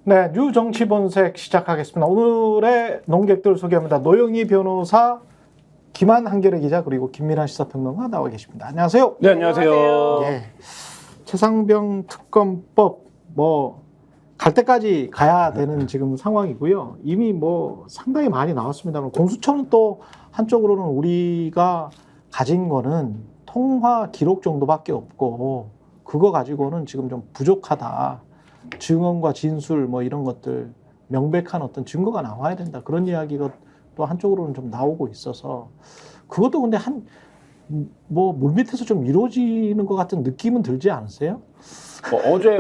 네, 뉴정치본색 시작하겠습니다. 오늘의 논객들 소개합니다. 노영희 변호사, 김한 한겨레 기자, 그리고 김민아 시사평론가 나와 계십니다. 안녕하세요. 네, 안녕하세요. 예, 최상병 특검법 갈 때까지 가야 되는 지금 상황이고요. 이미 상당히 많이 나왔습니다만 공수처는 또 한쪽으로는 우리가 가진 거는 통화 기록 정도밖에 없고 그거 가지고는 지금 좀 부족하다. 증언과 진술 이런 것들 명백한 어떤 증거가 나와야 된다. 그런 이야기가 또 한쪽으로는 좀 나오고 있어서 그것도 근데 물밑에서 좀 이루어지는 것 같은 느낌은 들지 않으세요? 어제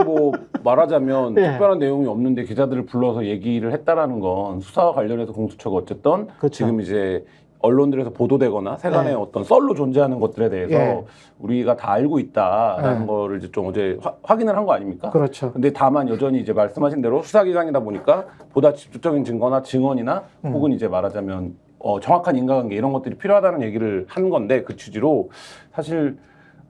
말하자면 네. 특별한 내용이 없는데 기자들을 불러서 얘기를 했다라는 건 수사와 관련해서 공수처가 어쨌든 그렇죠. 지금 이제 언론들에서 보도되거나 세간의 네. 어떤 썰로 존재하는 것들에 대해서 네. 우리가 다 알고 있다라는 네. 거를 이제 좀 어제 확인을 한 거 아닙니까? 그렇죠. 근데 다만 여전히 이제 말씀하신 대로 수사기관이다 보니까 보다 직접적인 증거나 증언이나 혹은 이제 말하자면 정확한 인과관계 이런 것들이 필요하다는 얘기를 한 건데 그 취지로 사실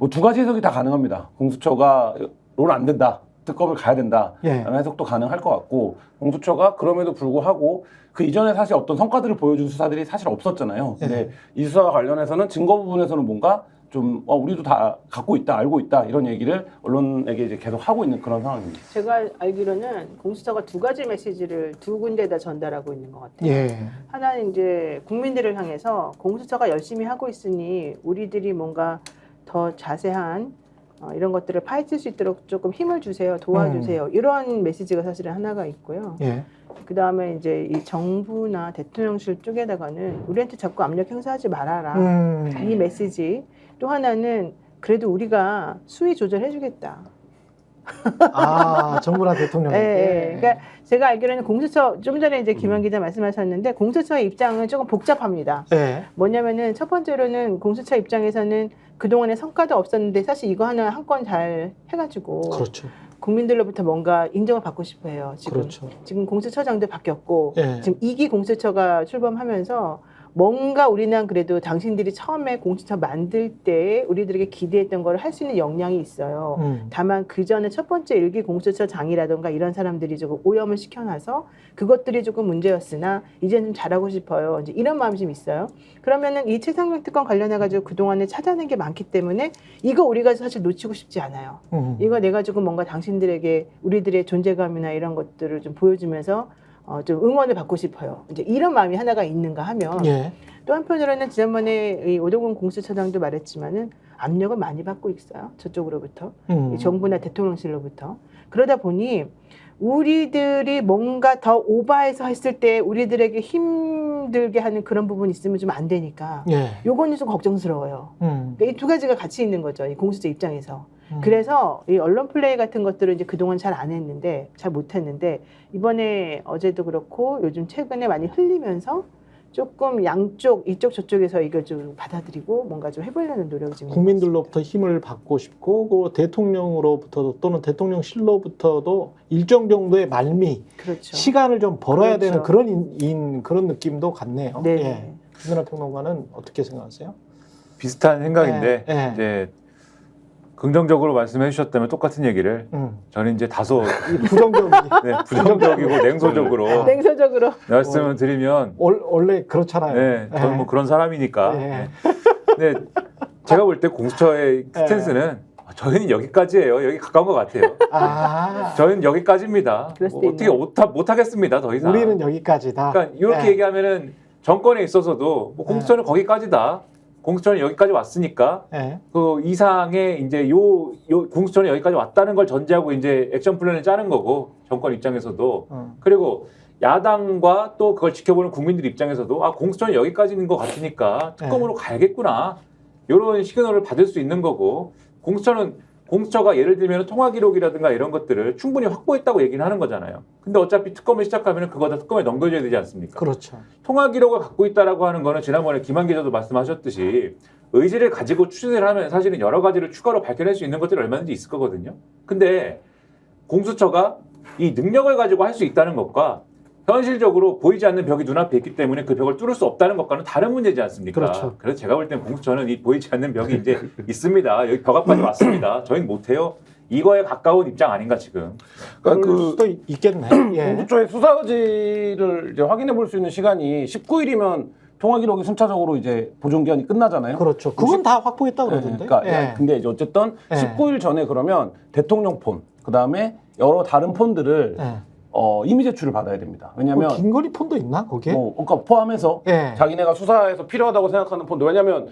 두 가지 해석이 다 가능합니다. 공수처가 롤 안 된다. 특검을 가야 된다. 예. 라는 해석도 가능할 것 같고 공수처가 그럼에도 불구하고 그 이전에 사실 어떤 성과들을 보여준 수사들이 사실 없었잖아요. 근데 이 수사와 관련해서는 증거 부분에서는 뭔가 좀 우리도 다 갖고 있다, 알고 있다 이런 얘기를 언론에게 이제 계속 하고 있는 그런 상황입니다. 제가 알기로는 공수처가 두 가지 메시지를 두 군데다 전달하고 있는 것 같아요. 예. 하나는 이제 국민들을 향해서 공수처가 열심히 하고 있으니 우리들이 뭔가 더 자세한 이런 것들을 파헤칠 수 있도록 조금 힘을 주세요, 도와주세요. 이런 메시지가 사실은 하나가 있고요. 예. 그 다음에 이제 이 정부나 대통령실 쪽에다가는 우리한테 자꾸 압력 행사하지 말아라. 이 메시지. 또 하나는 그래도 우리가 수위 조절해주겠다. 정부나 대통령에게. 네, 그러니까 제가 알기로는 공수처 좀 전에 이제 김한 기자 말씀하셨는데 공수처의 입장은 조금 복잡합니다. 예. 뭐냐면은 첫 번째로는 공수처 입장에서는 그동안에 성과도 없었는데 사실 이거 하나 한 건 잘 해가지고 그렇죠. 국민들로부터 뭔가 인정을 받고 싶어요. 그렇죠. 지금 공수처장도 바뀌었고 예. 지금 2기 공수처가 출범하면서 뭔가 우리는 그래도 당신들이 처음에 공수처 만들 때 우리들에게 기대했던 걸 할 수 있는 역량이 있어요. 다만 그 전에 첫 번째 1기 공수처장이라던가 이런 사람들이 조금 오염을 시켜놔서 그것들이 조금 문제였으나 이제는 좀 잘하고 싶어요. 이제 이런 마음이 좀 있어요. 그러면은 이 최상병 특검 관련해가지고 그동안에 찾아낸 게 많기 때문에 이거 우리가 사실 놓치고 싶지 않아요. 이거 내가지고 뭔가 당신들에게 우리들의 존재감이나 이런 것들을 좀 보여주면서 좀 응원을 받고 싶어요. 이제 이런 마음이 하나가 있는가 하면 예. 또 한편으로는 지난번에 이 오동훈 공수처장도 말했지만은 압력을 많이 받고 있어요. 저쪽으로부터 이 정부나 대통령실로부터. 그러다 보니 우리들이 뭔가 더 오버해서 했을 때 우리들에게 힘들게 하는 그런 부분이 있으면 좀 안 되니까 예. 요거는 좀 걱정스러워요. 그러니까 이 두 가지가 같이 있는 거죠. 이 공수처 입장에서. 그래서 이 언론 플레이 같은 것들을 이제 그동안 잘 안 했는데, 잘 못했는데, 이번에 어제도 그렇고 요즘 최근에 많이 흘리면서 조금 양쪽, 이쪽 저쪽에서 이걸 좀 받아들이고 뭔가 좀 해보려는 노력이 좀 국민들로부터 힘을 받고 싶고 그 대통령으로부터도 또는 대통령실로부터도 일정 정도의 말미, 그렇죠. 시간을 좀 벌어야 그렇죠. 되는 그런 느낌도 같네요. 네. 예. 김민아 평론가는 어떻게 생각하세요? 비슷한 생각인데 네. 이제 긍정적으로 말씀해 주셨다면 똑같은 얘기를 저는 이제 다소 부정적이고 냉소적으로 냉소적으로 말씀을 드리면 원래 그렇잖아요. 네, 저는 그런 사람이니까. 예. 네. 근데 제가 볼 때 공수처의 스탠스는 저희는 여기까지예요. 여기 가까운 것 같아요. 저희는 여기까지입니다. 그럴 수도 어떻게 못하겠습니다. 더 이상. 우리는 여기까지다. 그러니까 이렇게 얘기하면은 정권에 있어서도 공수처는 거기까지다. 공수처는 여기까지 왔으니까 그 이상의 이제 요 공수처는 여기까지 왔다는 걸 전제하고 이제 액션 플랜을 짜는 거고 정권 입장에서도 그리고 야당과 또 그걸 지켜보는 국민들 입장에서도 공수처는 여기까지인 것 같으니까 특검으로 가야겠구나 이런 시그널을 받을 수 있는 거고 공수처가 예를 들면 통화 기록이라든가 이런 것들을 충분히 확보했다고 얘기는 하는 거잖아요. 근데 어차피 특검을 시작하면 그거 다 특검에 넘겨줘야 되지 않습니까? 그렇죠. 통화 기록을 갖고 있다라고 하는 거는 지난번에 김한 기자도 말씀하셨듯이 의지를 가지고 추진을 하면 사실은 여러 가지를 추가로 밝혀낼 수 있는 것들이 얼마든지 있을 거거든요. 근데 공수처가 이 능력을 가지고 할 수 있다는 것과 현실적으로 보이지 않는 벽이 눈앞에 있기 때문에 그 벽을 뚫을 수 없다는 것과는 다른 문제지 않습니까? 그렇죠. 그래서 제가 볼 땐 공수처는 이 보이지 않는 벽이 이제 있습니다. 여기 벽 앞까지 왔습니다. 저희는 못해요. 이거에 가까운 입장 아닌가 지금. 그러니까 그럴 그 수도 있겠네. 예. 공수처의 수사 의지를 이제 확인해 볼 수 있는 시간이 19일이면 통화 기록이 순차적으로 이제 보존 기한이 끝나잖아요. 그렇죠. 그건 다 확보했다 그러던데. 그러니까 예. 근데 이제 어쨌든 예. 19일 전에 그러면 대통령 폰, 그다음에 여러 다른 폰들을 예. 이미 제출을 받아야 됩니다. 왜냐하면 김건희 폰도 있나 거기에? 그러니까 포함해서 예. 자기네가 수사에서 필요하다고 생각하는 폰들, 왜냐하면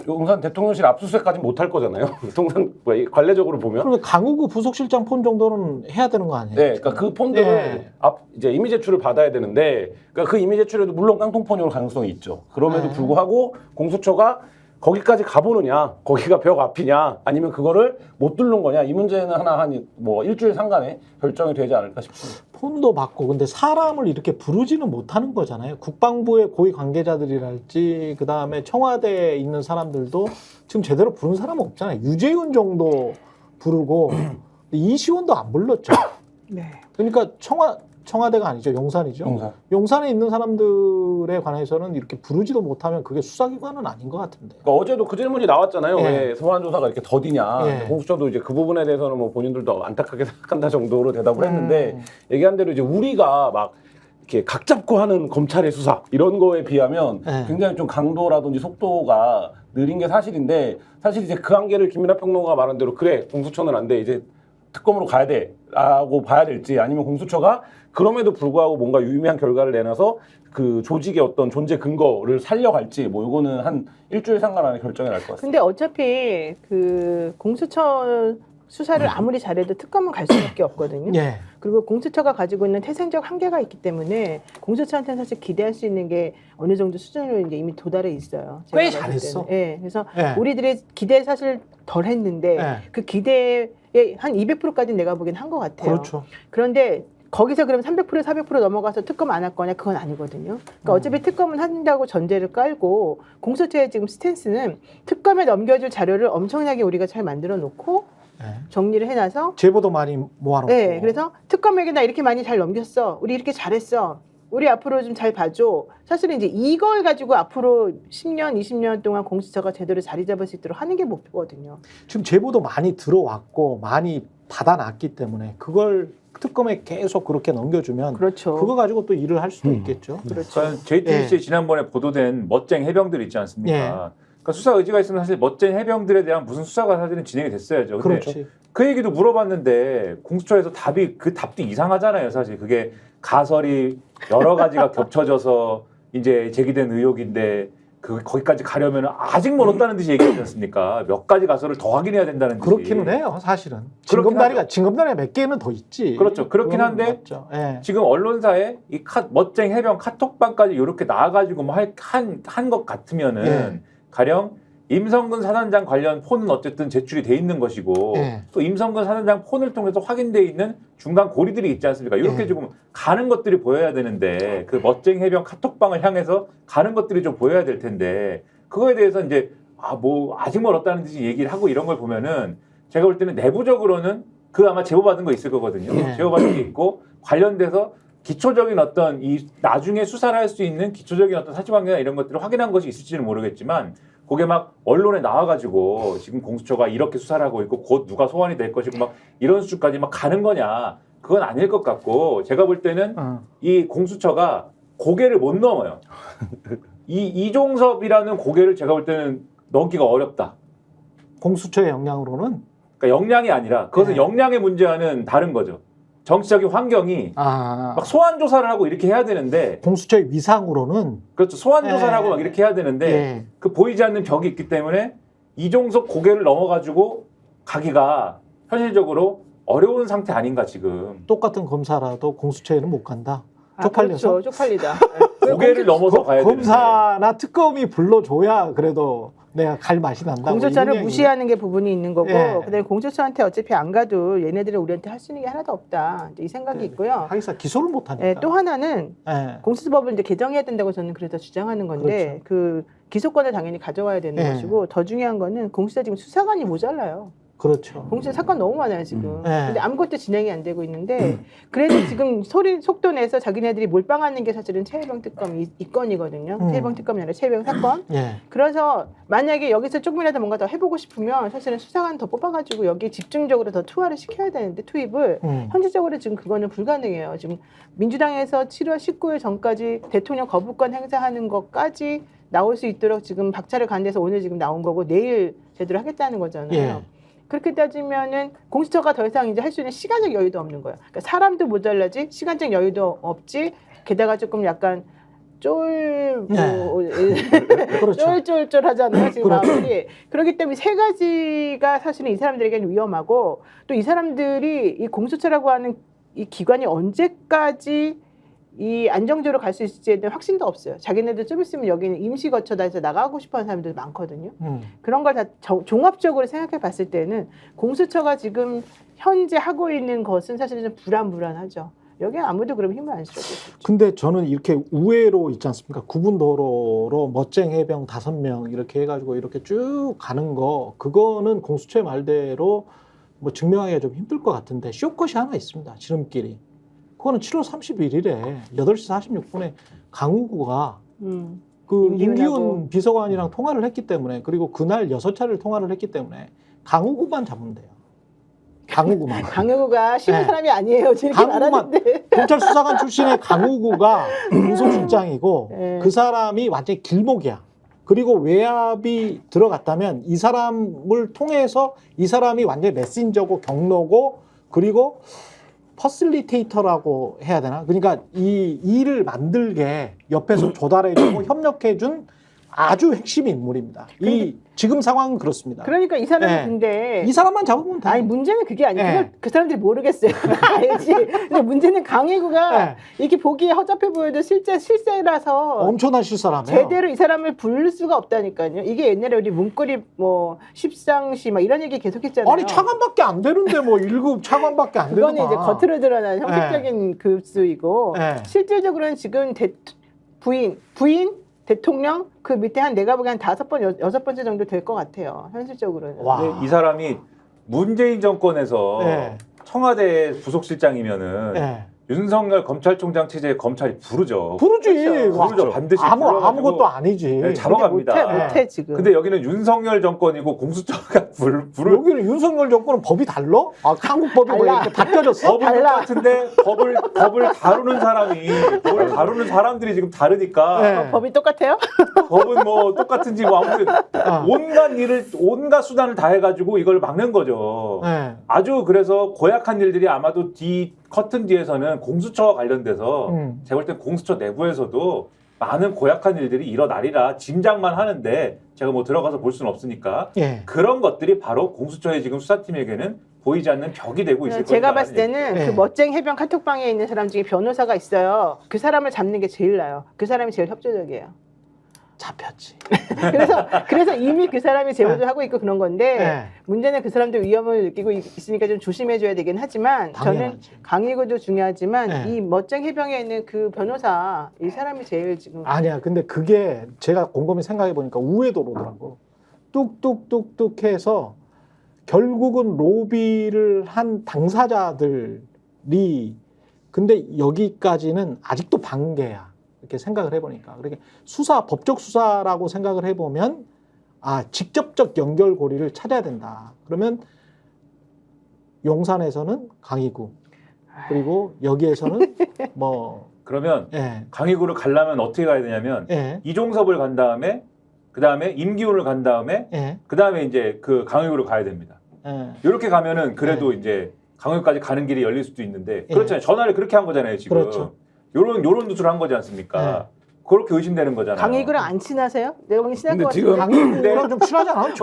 용산 대통령실 압수수색까지 못 할 거잖아요. 통상 관례적으로 보면. 그러면 강우구 부속실장 폰 정도는 해야 되는 거 아니에요? 네, 그러니까 그 폰들을 예. 이제 이미 제출을 받아야 되는데, 그러니까 그 이미 제출에도 물론 깡통폰이 올 가능성이 있죠. 그럼에도 예. 불구하고 공수처가 거기까지 가보느냐, 거기가 벽 앞이냐, 아니면 그거를 못 뚫는 거냐, 이 문제는 하나 한 뭐 일주일 상간에 결정이 되지 않을까 싶습니다. 폰도 받고 근데 사람을 이렇게 부르지는 못하는 거잖아요. 국방부의 고위 관계자들이랄지 그다음에 청와대에 있는 사람들도 지금 제대로 부른 사람은 없잖아요. 유재윤 정도 부르고 이시원도 안 불렀죠. 네. 그러니까 청와대가 아니죠. 용산이죠. 용산에 있는 사람들에 관해서는 이렇게 부르지도 못하면 그게 수사기관은 아닌 것 같은데. 그러니까 어제도 그 질문이 나왔잖아요. 예. 왜 소환 조사가 이렇게 더디냐. 예. 공수처도 이제 그 부분에 대해서는 뭐 본인들도 안타깝게 생각한다 정도로 대답을 했는데, 얘기한 대로 이제 우리가 막 이렇게 각 잡고 하는 검찰의 수사 이런 거에 비하면 예. 굉장히 좀 강도라든지 속도가 느린 게 사실인데, 사실 이제 그 한계를 김민하 평론가가 말한 대로 그래 공수처는 안 돼, 이제 특검으로 가야 돼라고 봐야 될지, 아니면 공수처가 그럼에도 불구하고 뭔가 유의미한 결과를 내놔서 그 조직의 어떤 존재 근거를 살려갈지, 뭐 이거는 한 일주일 상관 안에 결정이 날 것 같습니다. 근데 어차피 그 공수처 수사를 아무리 잘해도 특검은 갈 수밖에 없거든요. 예. 그리고 공수처가 가지고 있는 태생적 한계가 있기 때문에 공수처한테는 사실 기대할 수 있는 게 어느 정도 수준으로 이제 이미 도달해 있어요. 제가 꽤 봤을 잘했어. 때는. 예. 그래서 예. 우리들의 기대 사실 덜 했는데 예. 그 기대에 한 200%까지는 내가 보기엔 한 것 같아요. 그렇죠. 그런데 거기서 그럼 300% 400% 넘어가서 특검 안 할 거냐? 그건 아니거든요. 그러니까 어차피 특검은 한다고 전제를 깔고 공수처의 지금 스탠스는 특검에 넘겨줄 자료를 엄청나게 우리가 잘 만들어 놓고 예. 정리를 해놔서 제보도 많이 모아놓고. 네, 그래서 특검에게 나 이렇게 많이 잘 넘겼어. 우리 이렇게 잘했어. 우리 앞으로 좀 잘 봐줘. 사실은 이제 이걸 가지고 앞으로 10년, 20년 동안 공수처가 제대로 자리 잡을 수 있도록 하는 게 목표거든요. 지금 제보도 많이 들어왔고 많이 받아놨기 때문에 그걸 특검에 계속 그렇게 넘겨주면 그렇죠. 그거 가지고 또 일을 할 수도 있겠죠. 그렇죠. 그러니까 JTBC에 예. 지난번에 보도된 멋쟁 해병들 있지 않습니까? 예. 그러니까 수사 의지가 있으면 사실 멋쟁 해병들에 대한 무슨 수사가 사실은 진행이 됐어야죠. 근데 그렇지. 그 얘기도 물어봤는데 공수처에서 그 답도 이상하잖아요. 사실 그게 가설이 여러 가지가 겹쳐져서 이제 제기된 의혹인데 거기까지 가려면 아직 멀었다는 듯이 얘기하지 않습니까? 몇 가지 가설을 더 확인해야 된다는 듯이. 그렇기는 해요, 사실은. 그렇긴 징검다리가 몇 개는 더 있지. 그렇죠. 그렇긴 그건 한데 맞죠. 예. 지금 언론사에 이 멋쟁 해병 카톡방까지 이렇게 나와가지고 뭐 한 것 같으면은 예. 가령 임성근 사단장 관련 폰은 어쨌든 제출이 돼 있는 것이고 예. 또 임성근 사단장 폰을 통해서 확인돼 있는 중간 고리들이 있지 않습니까? 이렇게 예. 조금 가는 것들이 보여야 되는데 그 멋쟁 해병 카톡방을 향해서 가는 것들이 좀 보여야 될 텐데 그거에 대해서 이제 뭐 아직 멀었다는 듯이 얘기를 하고 이런 걸 보면은 제가 볼 때는 내부적으로는 그 아마 제보받은 거 있을 거거든요. 예. 제보받은 게 있고 관련돼서 기초적인 어떤 이 나중에 수사를 할 수 있는 기초적인 어떤 사실관계나 이런 것들을 확인한 것이 있을지는 모르겠지만 그게 막 언론에 나와가지고 지금 공수처가 이렇게 수사를 하고 있고 곧 누가 소환이 될 것이고 막 이런 수준까지 막 가는 거냐 그건 아닐 것 같고 제가 볼 때는 이 공수처가 고개를 못 넘어요. 이 이종섭이라는 고개를 제가 볼 때는 넘기가 어렵다. 공수처의 역량으로는 그러니까 역량이 아니라 그것은 네. 역량의 문제와는 다른 거죠. 정치적인 환경이 막 소환 조사를 하고 이렇게 해야 되는데 공수처의 위상으로는 그렇죠. 소환 조사를 예. 하고 막 이렇게 해야 되는데 예. 그 보이지 않는 벽이 있기 때문에 이종석 고개를 넘어가지고 가기가 현실적으로 어려운 상태 아닌가 지금. 똑같은 검사라도 공수처에는 못 간다. 쪽팔려서 그렇죠. 쪽팔리다. 고개를 넘어서 가야 되는데. 검사나 특검이 불러줘야 그래도 내가 갈 맛이 난다. 공수처를 무시하는 게 부분이 있는 거고 예. 그다음에 공수처한테 어차피 안 가도 얘네들은 우리한테 할 수 있는 게 하나도 없다. 이제 이 생각이 있고요. 하기사 기소를 못 하니까. 예, 또 하나는 예. 공수처법을 이제 개정해야 된다고 저는 그래서 주장하는 건데 그렇죠. 그 기소권을 당연히 가져와야 되는 예. 것이고 더 중요한 거는 공수처 지금 수사관이 모자라요. 그렇죠. 공수처 사건 너무 많아요 지금. 네. 근데 아무것도 진행이 안 되고 있는데 그래도 지금 속도 내서 자기네들이 몰빵하는 게 사실은 최혜병 특검 이 건이거든요. 최혜병 특검이 아니라 최혜병 사건. 예. 그래서 만약에 여기서 조금이라도 뭔가 더 해보고 싶으면 사실은 수사관 더 뽑아가지고 여기 집중적으로 더 투하를 시켜야 되는데 투입을 현실적으로 지금 그거는 불가능해요. 지금 민주당에서 7월 19일 전까지 대통령 거부권 행사하는 것까지 나올 수 있도록 지금 박차를 간 데서 오늘 지금 나온 거고 내일 제대로 하겠다는 거잖아요. 예. 그렇게 따지면은 공수처가 더 이상 이제 할 수 있는 시간적 여유도 없는 거예요. 그러니까 사람도 모자라지 시간적 여유도 없지. 게다가 조금 약간 그렇죠. 쫄쫄쫄하잖아요 지금 그렇죠. 마음이. 그렇기 때문에 세 가지가 사실은 이 사람들에게는 위험하고 또 이 사람들이 이 공수처라고 하는 이 기관이 언제까지 이 안정적으로 갈 수 있을지에 대한 확신도 없어요. 자기네들 좀 있으면 여기는 임시 거처다 해서 나가고 싶어하는 사람들 많거든요. 그런 걸 다 종합적으로 생각해 봤을 때는 공수처가 지금 현재 하고 있는 것은 사실은 좀 불안하죠. 여기에 아무도 그럼 힘을 안 실어주죠. 근데 저는 이렇게 우회로 있지 않습니까? 구분도로로 멋쟁 해병 5명 이렇게 해가지고 이렇게 쭉 가는 거, 그거는 공수처의 말대로 뭐 증명하기가 좀 힘들 것 같은데 쇼컷이 하나 있습니다. 지름길이. 그거는 7월 31일에 8시 46분에 강우구가 그 임기훈 비서관이랑 통화를 했기 때문에, 그리고 그날 6차례를 통화를 했기 때문에 강우구만 잡으면 돼요. 강우구만. 강우구가 쉬운 네. 사람이 아니에요. 저렇게 강우구만. 말하는데. 경찰 수사관 출신의 강우구가 공소실장이고 네. 그 사람이 완전히 길목이야. 그리고 외압이 들어갔다면 이 사람을 통해서 이 사람이 완전히 메신저고 경로고 그리고 퍼실리테이터라고 해야 되나? 그러니까 이 일을 만들게 옆에서 조달해주고 협력해준 아주 핵심 인물입니다. 이 지금 상황은 그렇습니다. 그러니까 이 사람이 네. 근데 이 사람만 잡으면 돼. 아니 문제는 그게 아니고 네. 그걸 그 사람들이 모르겠어요. 알지? 근데 문제는 강혜구가 네. 이렇게 보기에 허접해 보여도 실세라서 엄청난 실사라며. 제대로 이 사람을 부를 수가 없다니까요. 이게 옛날에 우리 문고리 뭐 십상시 막 이런 얘기 계속했잖아요. 아니 차관밖에 안 되는데 뭐 1급 차관밖에 안 되는 그거는 이제 겉으로 드러난 형식적인 급수이고 네. 실질적으로는 지금 부인 대통령 그 밑에 한 내가 보기엔 한 5번 6번째 정도 될 것 같아요. 현실적으로는. 와. 근데 이 사람이 문재인 정권에서 네. 청와대 부속실장이면은 네. 윤석열 검찰총장 체제에 검찰이 부르죠. 부르지. 부르죠. 반드시 아무것도 아니지. 네, 잡아갑니다. 못해 지금. 근데 여기는 윤석열 정권이고 공수처가 부를 여기는 윤석열 정권은 법이 달라? 아, 한국 법이 뭐 달라. 이렇게 바뀌어졌어? 법은 똑같은데 법을 다루는 사람이 법을 다루는 사람들이 지금 다르니까 네. 법이 똑같아요? 법은 뭐 똑같은지 뭐 아무튼 온갖 수단을 다 해가지고 이걸 막는 거죠. 네. 아주 그래서 고약한 일들이 아마도 커튼 뒤에서는 공수처와 관련돼서 제가 볼 땐 공수처 내부에서도 많은 고약한 일들이 일어나리라 짐작만 하는데 제가 뭐 들어가서 볼 수는 없으니까 예. 그런 것들이 바로 공수처의 지금 수사팀에게는 보이지 않는 벽이 되고 있을 거예요. 제가 봤을 때는 네. 그 멋쟁이 해병 카톡방에 있는 사람 중에 변호사가 있어요. 그 사람을 잡는 게 제일 나아요. 그 사람이 제일 협조적이에요. 잡혔지. 그래서 이미 그 사람이 제보를 하고 있고 그런 건데 네. 문제는 그 사람도 위험을 느끼고 있으니까 좀 조심해줘야 되긴 하지만 저는 당연하지. 강의구도 중요하지만 네. 이 멋쟁이 해병에 있는 그 변호사 이 사람이 제일 지금 아니야. 근데 그게 제가 곰곰이 생각해 보니까 우회도로더라고. 뚝뚝뚝뚝 해서 결국은 로비를 한 당사자들이 근데 여기까지는 아직도 반개야. 이렇게 생각을 해보니까. 그렇게 법적 수사라고 생각을 해보면 직접적 연결고리를 찾아야 된다. 그러면 용산에서는 강희구 그리고 여기에서는 뭐 그러면 예, 강의구를 가려면 어떻게 가야 되냐면 예, 이종섭을 간 다음에 그 다음에 임기훈을 간 다음에 예, 그 다음에 이제 그 강의구를 가야 됩니다. 예. 이렇게 가면은 그래도 이제 강의구까지 가는 길이 열릴 수도 있는데 예. 그렇잖아요. 전화를 그렇게 한 거잖아요. 지금 그렇죠. 요런 누수를 한 거지 않습니까? 그렇게 의심되는 거잖아요. 강의구랑 안 친하세요? 내가 보기 친할 근데 것 지금 같은데. 강희구랑 좀 친하지 않아?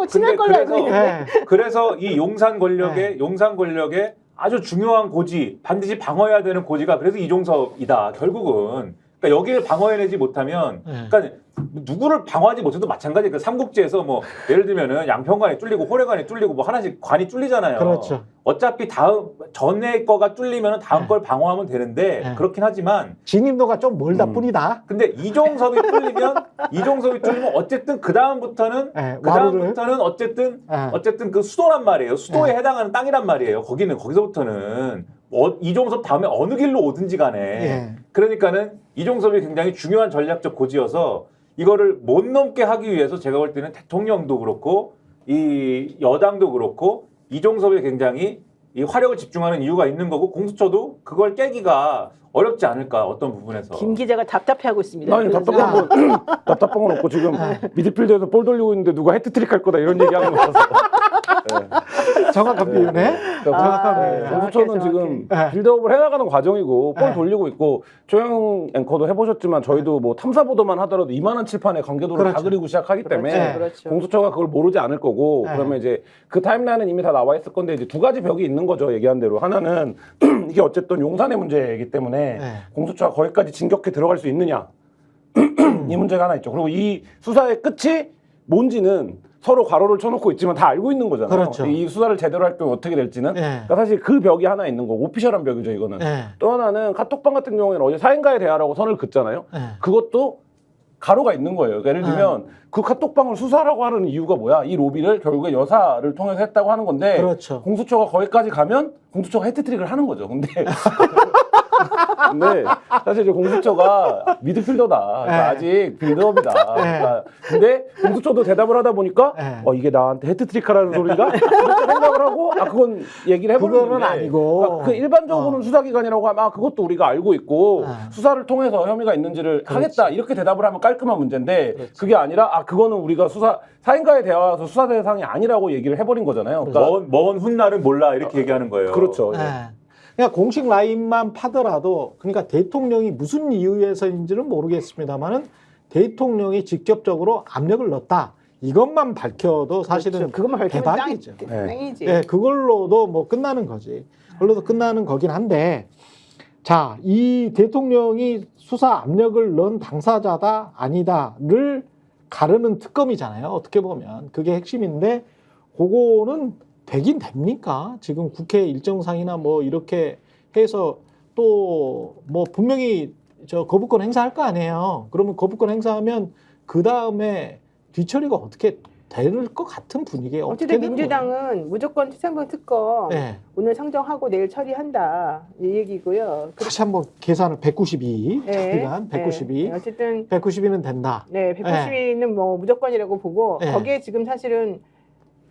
친할 걸로 알고 있는데. 예. 그래서 이 용산 권력의 아주 중요한 고지, 반드시 방어해야 되는 고지가 그래서 이종섭이다. 결국은 그러니까 여기를 방어해내지 못하면, 그러니까 누구를 방어하지 못해도 마찬가지. 그 삼국지에서 뭐 예를 들면은 양평관이 뚫리고 호래관이 뚫리고 뭐 하나씩 관이 뚫리잖아요. 그렇죠. 어차피 다음 전에 거가 뚫리면 다음 걸 방어하면 되는데 네. 그렇긴 하지만 진입도가 좀 멀다 뿐이다. 근데 이종섭이 뚫리면 어쨌든 그 다음부터는 어쨌든 그 수도란 말이에요. 수도에 해당하는 땅이란 말이에요. 거기서부터는 이종섭 다음에 어느 길로 오든지 간에 그러니까는 이종섭이 굉장히 중요한 전략적 고지여서 이거를 못 넘게 하기 위해서 제가 볼 때는 대통령도 그렇고 이 여당도 그렇고 이종섭에 굉장히 이 화력을 집중하는 이유가 있는 거고 공수처도 그걸 깨기가 어렵지 않을까 어떤 부분에서. 김 기자가 답답해하고 있습니다. 아니 답답한 건 없고 지금 미드필더에서 볼 돌리고 있는데 누가 해트트릭 할 거다 이런 얘기하는 거라서. 정확한 비유네. 정확한 비유. 공수처는 지금 빌드업을 해나가는 과정이고 볼 돌리고 있고 조영 앵커도 해보셨지만 저희도 뭐 탐사 보도만 하더라도 이만한 칠판에 관계도를 다 그리고 시작하기 때문에 그렇죠. 공수처가 그걸 모르지 않을 거고 그러면 이제 그 타임라인은 이미 다 나와 있을 건데 이제 두 가지 벽이 있는 거죠. 얘기한 대로 하나는 이게 어쨌든 용산의 문제이기 때문에 공수처가 거기까지 진격해 들어갈 수 있느냐 이 문제가 하나 있죠. 그리고 이 수사의 끝이 뭔지는 서로 괄호를 쳐놓고 있지만 다 알고 있는 거잖아요. 그렇죠. 이 수사를 제대로 할 경우 어떻게 될지는 그러니까 사실 그 벽이 하나 있는 거고 오피셜한 벽이죠 이거는. 또 하나는 카톡방 같은 경우에는 어제 사인가에 대하라고 선을 긋잖아요. 그것도 가로가 있는 거예요. 그러니까 예를 들면 그 카톡방을 수사라고 하는 이유가 뭐야? 이 로비를 결국에 여사를 통해서 했다고 하는 건데 그렇죠. 공수처가 거기까지 가면 공수처가 해트트릭을 하는 거죠. 근데 사실 이제 공수처가 미드필더다. 그러니까 아직 빌드업이다. 그러니까 근데 공수처도 대답을 하다 보니까 이게 나한테 해트트릭하라는 소리가 이렇게 생각을 하고 그건 얘기를 해보는 그거는 아니고 그러니까 그 일반적으로는 수사기관이라고 하면 그것도 우리가 알고 있고 수사를 통해서 혐의가 있는지를 하겠다 이렇게 대답을 하면 깔끔한 문제인데 그게 아니라 그거는 우리가 사인과의 대화에서 수사 대상이 아니라고 얘기를 해버린 거잖아요. 그러니까 먼 훗날은 몰라 이렇게 얘기하는 거예요. 그렇죠. 그러니까 공식 라인만 파더라도 그러니까 대통령이 무슨 이유에서인지는 모르겠습니다만은 대통령이 직접적으로 압력을 넣었다. 이것만 밝혀도 사실은 그렇죠. 그것만 밝히면 대박이죠. 땅이지. 그걸로도 뭐 끝나는 거지. 그걸로도 끝나는 거긴 한데 자, 이 대통령이 수사 압력을 넣은 당사자다 아니다를 가르는 특검이잖아요. 어떻게 보면 그게 핵심인데 그거는 되긴 됩니까? 지금 국회 일정상이나 뭐 이렇게 해서 또 뭐 분명히 거부권 행사할 거 아니에요. 그러면 거부권 행사하면 그 다음에 뒤처리가 어떻게 될 것 같은 분위기에 어쨌든 민주당은 무조건 최상병 특검 오늘 상정하고 내일 처리한다 이 얘기고요. 다시 한번 계산을 192 기간 192 어쨌든 192는 된다. 192는 뭐 무조건이라고 보고 거기에 지금 사실은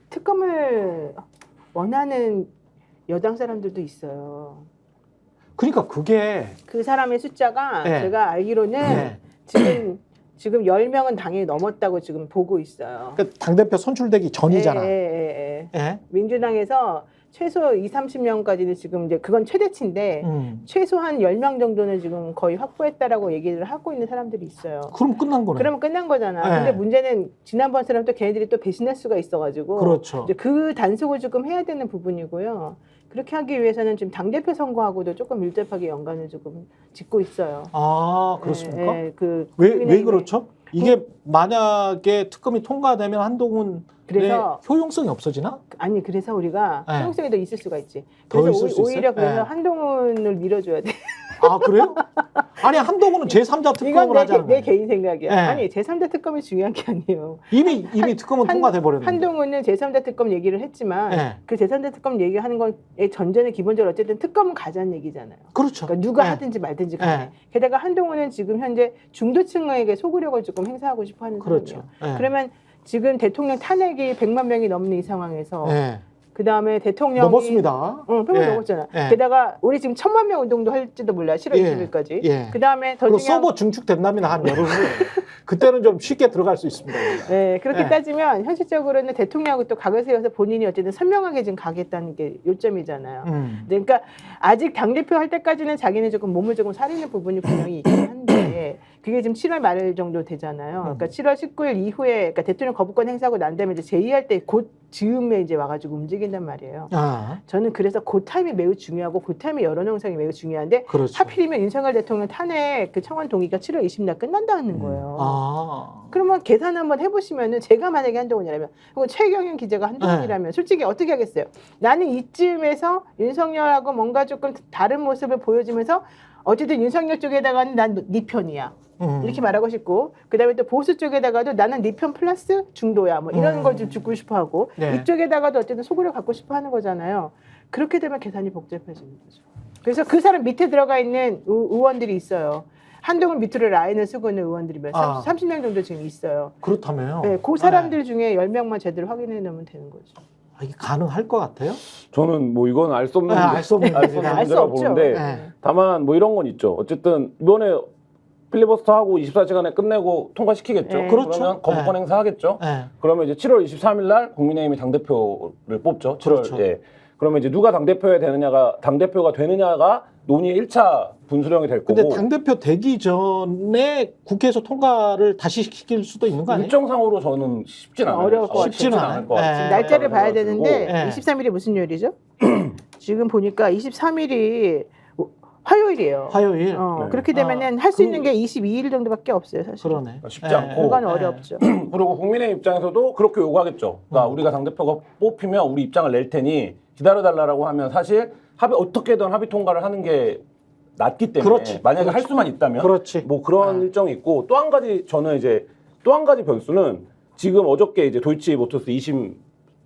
특검을 원하는 여당 사람들도 있어요. 그러니까 그게 그 사람의 숫자가 제가 알기로는 지금 10명은 당연히 넘었다고 지금 보고 있어요. 그러니까 당대표 선출되기 전이잖아. 민주당에서 최소 20, 30명까지는 지금 이제 그건 최대치인데 최소한 10명 정도는 지금 거의 확보했다라고 얘기를 하고 있는 사람들이 있어요. 그럼 끝난 거네. 그러면 끝난 거잖아. 근데 문제는 지난번 사람 또 걔네들이 또 배신할 수가 있어가지고 그렇죠. 이제 그 단속을 조금 해야 되는 부분이고요. 그렇게 하기 위해서는 지금 당대표 선거하고도 조금 밀접하게 연관을 조금 짓고 있어요. 그렇습니까? 왜 그렇죠? 이게 만약에 특검이 통과되면 한동훈 그래서 효용성이 없어지나? 아니 그래서 우리가 효용성이 더 있을 수가 있지. 더 그래서 있을 수 오히려 있어요? 그래서 한동훈을 밀어줘야 돼. 그래요? 아니 한동훈은 제3자 특검을 이건 하잖아요. 내 개인 생각이야. 아니 제3자 특검이 중요한 게 아니에요. 이미 특검은 통과돼 버렸는데. 한동훈은 제3자 특검 얘기를 했지만 그 제3자 특검 얘기하는 거의 전제는 기본적으로 어쨌든 특검은 가자는 얘기잖아요. 그렇죠. 그러니까 누가 하든지 말든지 간에. 게다가 한동훈은 지금 현재 중도층에게 소구력을 조금 행사하고 싶어 하는 그렇죠. 사람이에요. 그러면 지금 대통령 탄핵이 100만 명이 넘는 이 상황에서 그 다음에 대통령이 넘었습니다. 표명 넘었잖아. 게다가 우리 지금 1000만 명 운동도 할지도 몰라. 7월 20일까지. 그 다음에 더 중요한 서버 중축된답니다. 한 여름 후에. 그때는 좀 쉽게 들어갈 수 있습니다. 그렇게 따지면 현실적으로는 대통령하고 또 각을 세워서 본인이 어쨌든 선명하게 지금 가겠다는 게 요점이잖아요. 그러니까 아직 당대표 할 때까지는 자기는 조금 몸을 조금 사리는 부분이 분명히 있긴 한데 하는데 그게 지금 7월 말 정도 되잖아요. 그러니까 7월 19일 이후에 그러니까 대통령 거부권 행사하고 난 다음에 이제 제의할 때 곧 즈음에 이제 와가지고 움직인단 말이에요. 저는 그래서 그 타임이 매우 중요하고 그 타임의 여론 형성이 매우 중요한데 그렇죠. 하필이면 윤석열 대통령 탄핵 그 청원 동의가 7월 20일 끝난다는 거예요. 그러면 계산 한번 해보시면은 제가 만약에 한동훈이라면 그리고 최경영 기자가 한동훈이라면 솔직히 어떻게 하겠어요? 나는 이쯤에서 윤석열하고 뭔가 조금 다른 모습을 보여주면서 어쨌든 윤석열 쪽에다가는 난 네 편이야. 이렇게 말하고 싶고 그다음에 또 보수 쪽에다가도 나는 네 편 플러스 중도야 뭐 이런 걸 좀 듣고 싶어 하고 네. 이쪽에다가도 어쨌든 소구를 갖고 싶어 하는 거잖아요. 그렇게 되면 계산이 복잡해지는 거죠. 그래서 그 사람 밑에 들어가 있는 의원들이 있어요. 한동훈 밑으로 라인을 쓰고 있는 의원들이 30명 정도 지금 있어요. 그렇다며요. 네, 그 사람들 중에 10명만 제대로 확인해 놓으면 되는 거죠. 이게 가능할 것 같아요? 저는 뭐 이건 알 수 없는 알 수 없는 알 수 문제라고 없죠. 보는데 네. 다만 뭐 이런 건 있죠. 어쨌든 이번에 필리버스터 하고 24시간에 끝내고 통과시키겠죠. 네. 그렇죠. 그러면 거부권 네. 행사하겠죠. 네. 그러면 이제 7월 23일 날 국민의힘이 당대표를 뽑죠. 7월. 그렇죠. 예. 그러면 이제 누가 당대표가 되느냐가 논의의 1차 분수령이 될 거고. 근데 당대표 되기 전에 국회에서 통과를 다시 시킬 수도 있는 거 아니에요? 일정상으로 저는 쉽진 않아요. 어려울 것 같아요. 쉽지는 않을 것 같아요. 네. 날짜를 봐야 되는데 네. 23일이 무슨 요일이죠? 지금 보니까 23일이 화요일이에요. 화요일. 네. 그렇게 되면은 할 수 있는 게 22일 정도밖에 없어요, 사실. 그러네. 쉽지 네. 않고. 그건 어렵죠. 그리고 국민의 입장에서도 그렇게 요구하겠죠. 그러니까 우리가 당대표가 뽑히면 우리 입장을 낼 테니 기다려달라고 하면 사실 어떻게든 합의 통과를 하는 게 낫기 때문에 그렇지. 만약에 그렇지. 할 수만 있다면 그렇지. 뭐 그런 일정이 있고 또 한 가지 저는 이제 또 한 가지 변수는 지금 어저께 이제 도이치모터스 2심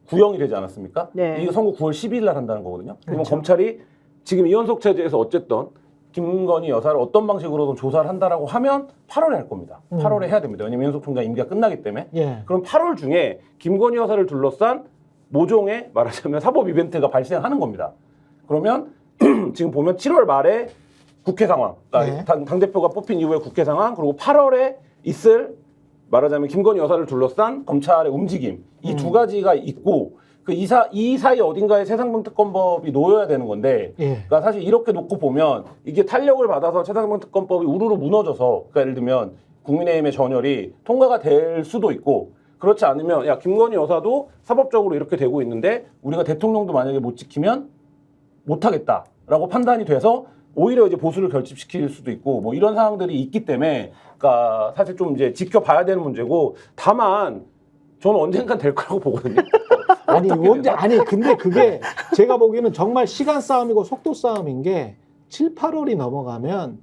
구형이 되지 않았습니까? 네. 이게 선고 9월 12일 날 한다는 거거든요. 그러면 그렇죠. 검찰이 지금 이원석 체제에서 어쨌든 김건희 여사를 어떤 방식으로든 조사를 한다라고 하면 8월에 할 겁니다. 8월에 해야 됩니다. 왜냐면 이원석 총장 임기가 끝나기 때문에. 예. 그럼 8월 중에 김건희 여사를 둘러싼 모종의 말하자면 사법 이벤트가 발생하는 겁니다. 그러면 지금 보면 7월 말에 국회 상황, 그러니까 네. 당대표가 뽑힌 이후에 국회 상황, 그리고 8월에 있을 말하자면 김건희 여사를 둘러싼 검찰의 움직임, 이 두 가지가 있고 이 사이 어딘가에 최상병 특검법이 놓여야 되는 건데, 예. 그러니까 사실 이렇게 놓고 보면 이게 탄력을 받아서 최상병 특검법이 우르르 무너져서, 그러니까 예를 들면 국민의힘의 전열이 통과가 될 수도 있고, 그렇지 않으면 야 김건희 여사도 사법적으로 이렇게 되고 있는데 우리가 대통령도 만약에 못 지키면 못하겠다라고 판단이 돼서 오히려 이제 보수를 결집시킬 수도 있고 뭐 이런 상황들이 있기 때문에, 그러니까 사실 좀 이제 지켜봐야 되는 문제고, 다만 저는 언젠간 될 거라고 보거든요. 아니 근데 그게 제가 보기에는 정말 시간 싸움이고 속도 싸움인 게 7, 8월이 넘어가면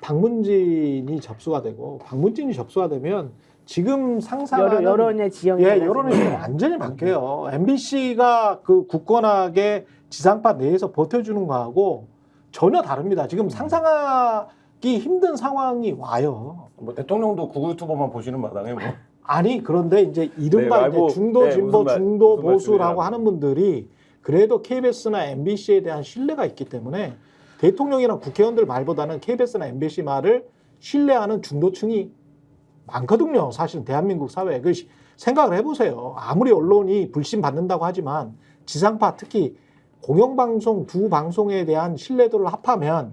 박문진이 접수가 되고, 박문진이 접수가 되면 지금 상상하는 여론의 지형이 여론이 완전히 바뀌어요. MBC가 그 굳건하게 지상파 내에서 버텨주는 거하고 전혀 다릅니다. 지금 상상하기 힘든 상황이 와요. 뭐 대통령도 구구 유튜버만 보시는 마당에 뭐. 아니 그런데 이제 이른바 네, 이제 중도 네, 진보 무슨 중도 무슨 보수라고 말씀이라고. 하는 분들이 그래도 KBS나 MBC에 대한 신뢰가 있기 때문에 대통령이나 국회의원들 말보다는 KBS나 MBC 말을 신뢰하는 중도층이 많거든요. 사실은 대한민국 사회에. 그 생각을 해보세요. 아무리 언론이 불신받는다고 하지만 지상파 특히 공영방송 두 방송에 대한 신뢰도를 합하면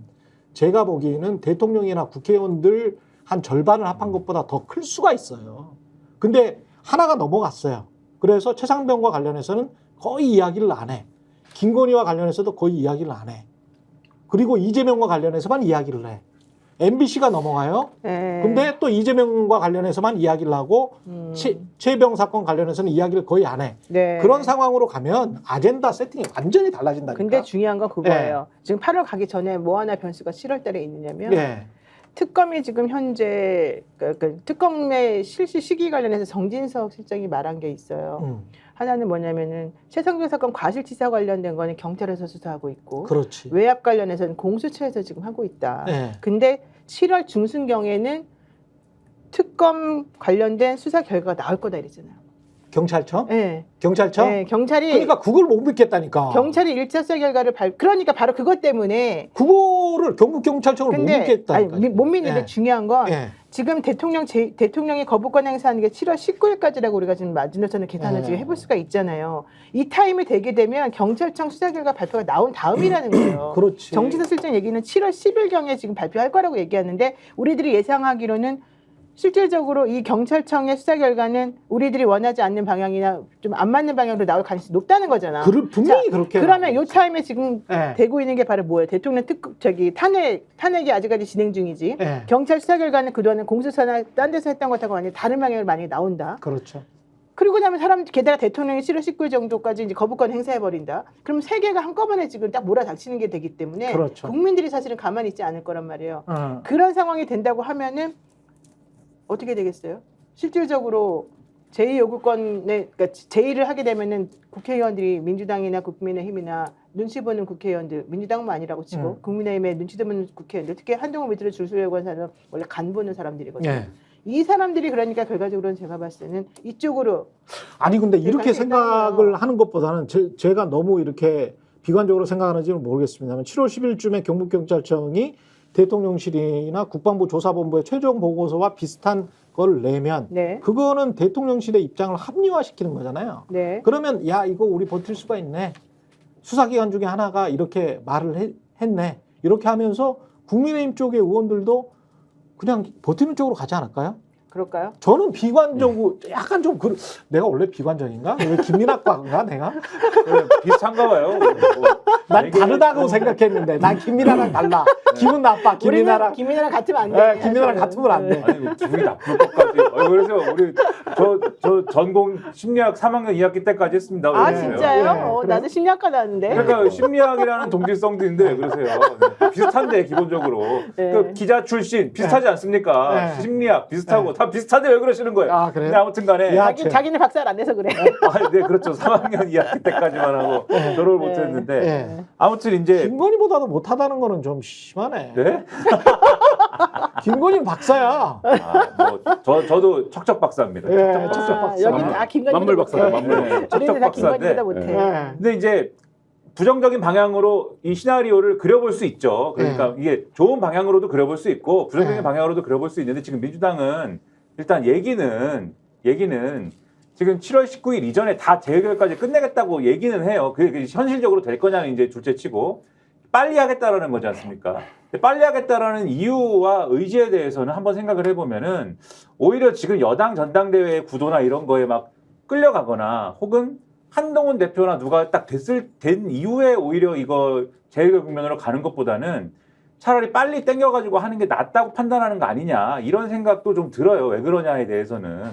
제가 보기에는 대통령이나 국회의원들 한 절반을 합한 것보다 더 클 수가 있어요. 근데 하나가 넘어갔어요. 그래서 최상병과 관련해서는 거의 이야기를 안 해. 김건희와 관련해서도 거의 이야기를 안 해. 그리고 이재명과 관련해서만 이야기를 해. MBC가 넘어가요. 근데 또 이재명과 관련해서만 이야기를 하고 최병 사건 관련해서는 이야기를 거의 안 해. 네. 그런 상황으로 가면 아젠다 세팅이 완전히 달라진다니까. 근데 중요한 건 그거예요. 지금 8월 가기 전에 뭐 하나 변수가 7월 달에 있느냐면 예. 특검이 지금 현재 그 특검의 실시 시기 관련해서 정진석 실장이 말한 게 있어요. 하나는 뭐냐면은 최상병 사건 과실치사 관련된 거는 경찰에서 수사하고 있고, 그렇지. 외압 관련해서는 공수처에서 지금 하고 있다. 예. 근데 7월 중순경에는 특검 관련된 수사 결과가 나올 거다 이랬잖아요. 경찰청? 네. 경찰청? 네, 경찰이 그러니까 그걸 못 믿겠다니까. 경찰이 1차 수사 결과를 그러니까 바로 그것 때문에 그거를 경북 경찰청을 못 믿겠다니까. 아니, 못 믿는데 예. 중요한 건 예. 지금 대통령이 거부권 행사하는 게 7월 19일까지라고 우리가 지금 마지노선을 계산을 네. 지금 해볼 수가 있잖아요. 이 타임이 되게 되면 경찰청 수사 결과 발표가 나온 다음이라는 거예요. 그렇지. 정진석 실장 얘기는 7월 10일경에 지금 발표할 거라고 얘기하는데 우리들이 예상하기로는 실질적으로 이 경찰청의 수사 결과는 우리들이 원하지 않는 방향이나 좀 안 맞는 방향으로 나올 가능성이 높다는 거잖아. 분명히 그렇게. 그러면 요 타임에 지금 예. 되고 있는 게 바로 뭐예요? 대통령 탄핵이 아직까지 진행 중이지. 예. 경찰 수사 결과는 그동안은 공수처나 딴 데서 했던 것하고 완전히 다른 방향으로 만약에 나온다. 그렇죠. 그리고 나면 게다가 대통령이 7월 19일 정도까지 이제 거부권 행사해버린다. 그럼 세 개가 한꺼번에 지금 딱 몰아닥치는 게 되기 때문에 그렇죠. 국민들이 사실은 가만히 있지 않을 거란 말이에요. 어. 그런 상황이 된다고 하면은 어떻게 되겠어요? 실질적으로 제2요구권에 그러니까 제2를 하게 되면은 국회의원들이 민주당이나 국민의힘이나 눈치 보는 국회의원들, 민주당은 아니라고 치고 국민의힘에 눈치 보는 국회의원들, 특히 한동훈 밑으로 줄 서려고 하는 사람은 원래 간 보는 사람들이거든요. 예. 이 사람들이 그러니까 결과적으로는 제가 봤을 때는 이쪽으로 아니 근데 이렇게 갈수 생각을 있다고요. 하는 것보다는 제가 너무 이렇게 비관적으로 생각하는지는 모르겠습니다만 7월 10일쯤에 경북경찰청이 대통령실이나 국방부 조사본부의 최종 보고서와 비슷한 걸 내면 네. 그거는 대통령실의 입장을 합리화시키는 거잖아요. 네. 그러면 야 이거 우리 버틸 수가 있네. 수사기관 중에 하나가 이렇게 말을 했네. 이렇게 하면서 국민의힘 쪽의 의원들도 그냥 버티는 쪽으로 가지 않을까요? 그럴까요? 저는 비관적으로 약간 좀 내가 원래 비관적인가? 왜 김민학과인가 내가? 비슷한가 봐요. 난 다르다고 생각했는데 난 김민아랑 달라. 기분 나빠. 김민아랑 김민아랑 같으면 안 돼. 네, 김민아랑 같으면 안 돼. 아니 뭐 기분이 나쁠 것까지. 그래서 우리 저 전공 심리학 3학년 2학기 때까지 했습니다. 아 그래서요. 진짜요? 네, 나도 심리학과 나왔는데. 그러니까 심리학이라는 동질성도 있는데 그러세요. 네. 비슷한데 기본적으로 네. 그 기자 출신 비슷하지 않습니까? 네. 심리학 비슷하고 네. 다 비슷한데 왜 그러시는 거예요? 아, 그래요? 근데 아무튼간에 야, 자기는 박사를 안 해서 그래. 네 그렇죠. 3학년 2학기 때까지만 하고 졸업을 네. 못했는데 네. 아무튼 이제 김건희보다도 못하다는 거는 좀 심하네. 네? 김건희는 박사야. 저도 척척 박사입니다. 예, 척척 척척 박사. 여기 다 김건희 만물 박사다. 만물. 우리는 척척 다 박사인데. 김건희보다 못해. 네. 근데 이제 부정적인 방향으로 이 시나리오를 그려볼 수 있죠. 그러니까 이게 좋은 방향으로도 그려볼 수 있고 부정적인 네. 방향으로도 그려볼 수 있는데 지금 민주당은 일단 얘기는 지금 7월 19일 이전에 다 재결까지 끝내겠다고 얘기는 해요. 그게 현실적으로 될 거냐는 이제 둘째치고 빨리 하겠다라는 거지 않습니까? 근데 빨리 하겠다라는 이유와 의지에 대해서는 한번 생각을 해보면은 오히려 지금 여당 전당대회 구도나 이런 거에 막 끌려가거나 혹은 한동훈 대표나 누가 딱 된 이후에 오히려 이거 재결 국면으로 가는 것보다는 차라리 빨리 땡겨가지고 하는 게 낫다고 판단하는 거 아니냐 이런 생각도 좀 들어요. 왜 그러냐에 대해서는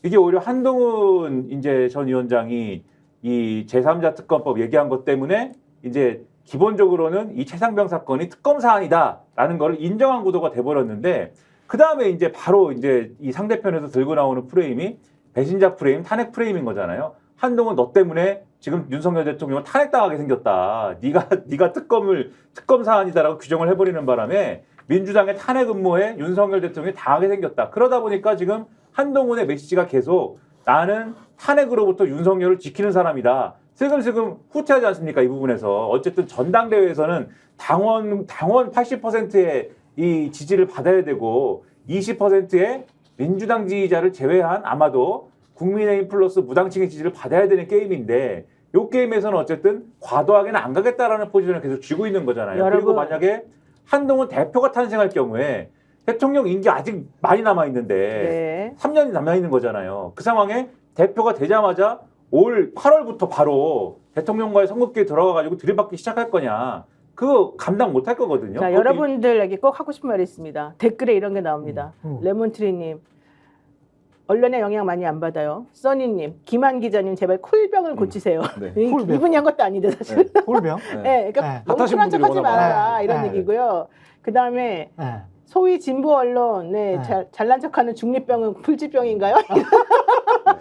이게 오히려 한동훈 이제 전 위원장이 이 제3자 특검법 얘기한 것 때문에 이제 기본적으로는 이 최상병 사건이 특검 사안이다라는 걸 인정한 구도가 돼버렸는데 그 다음에 이제 바로 이제 이 상대편에서 들고 나오는 프레임이 배신자 프레임, 탄핵 프레임인 거잖아요. 한동훈 너 때문에 지금 윤석열 대통령을 탄핵당하게 생겼다. 네가 특검 사안이다라고 규정을 해버리는 바람에 민주당의 탄핵 음모에 윤석열 대통령이 당하게 생겼다. 그러다 보니까 지금 한동훈의 메시지가 계속 나는 탄핵으로부터 윤석열을 지키는 사람이다. 슬금슬금 후퇴하지 않습니까? 이 부분에서. 어쨌든 전당대회에서는 당원 80%의 이 지지를 받아야 되고 20%의 민주당 지지자를 제외한 아마도 국민의힘 플러스 무당층의 지지를 받아야 되는 게임인데 이 게임에서는 어쨌든 과도하게는 안 가겠다라는 포지션을 계속 쥐고 있는 거잖아요. 그리고 만약에 한동훈 대표가 탄생할 경우에 대통령 임기 아직 많이 남아있는데 네. 3년이 남아있는 거잖아요. 그 상황에 대표가 되자마자 올 8월부터 바로 대통령과의 선거기에 들어가가지고 들이받기 시작할 거냐. 그거 감당 못할 거거든요. 자, 여러분들에게 꼭 하고 싶은 말이 있습니다. 댓글에 이런 게 나옵니다. 레몬트리님. 언론의 영향 많이 안 받아요. 써니님, 김한 기자님 제발 콜병을 고치세요. 네. 콜병. 이분이 한 것도 아닌데 사실. 홀병. 네, 그러니까 네. 너무 핫하신 쿨한 분들이 척하지 워낙 말아라 많아요. 이런 네. 얘기고요. 그 다음에 네. 소위 진보 언론, 네. 잘난 척하는 중립병은 풀지병인가요?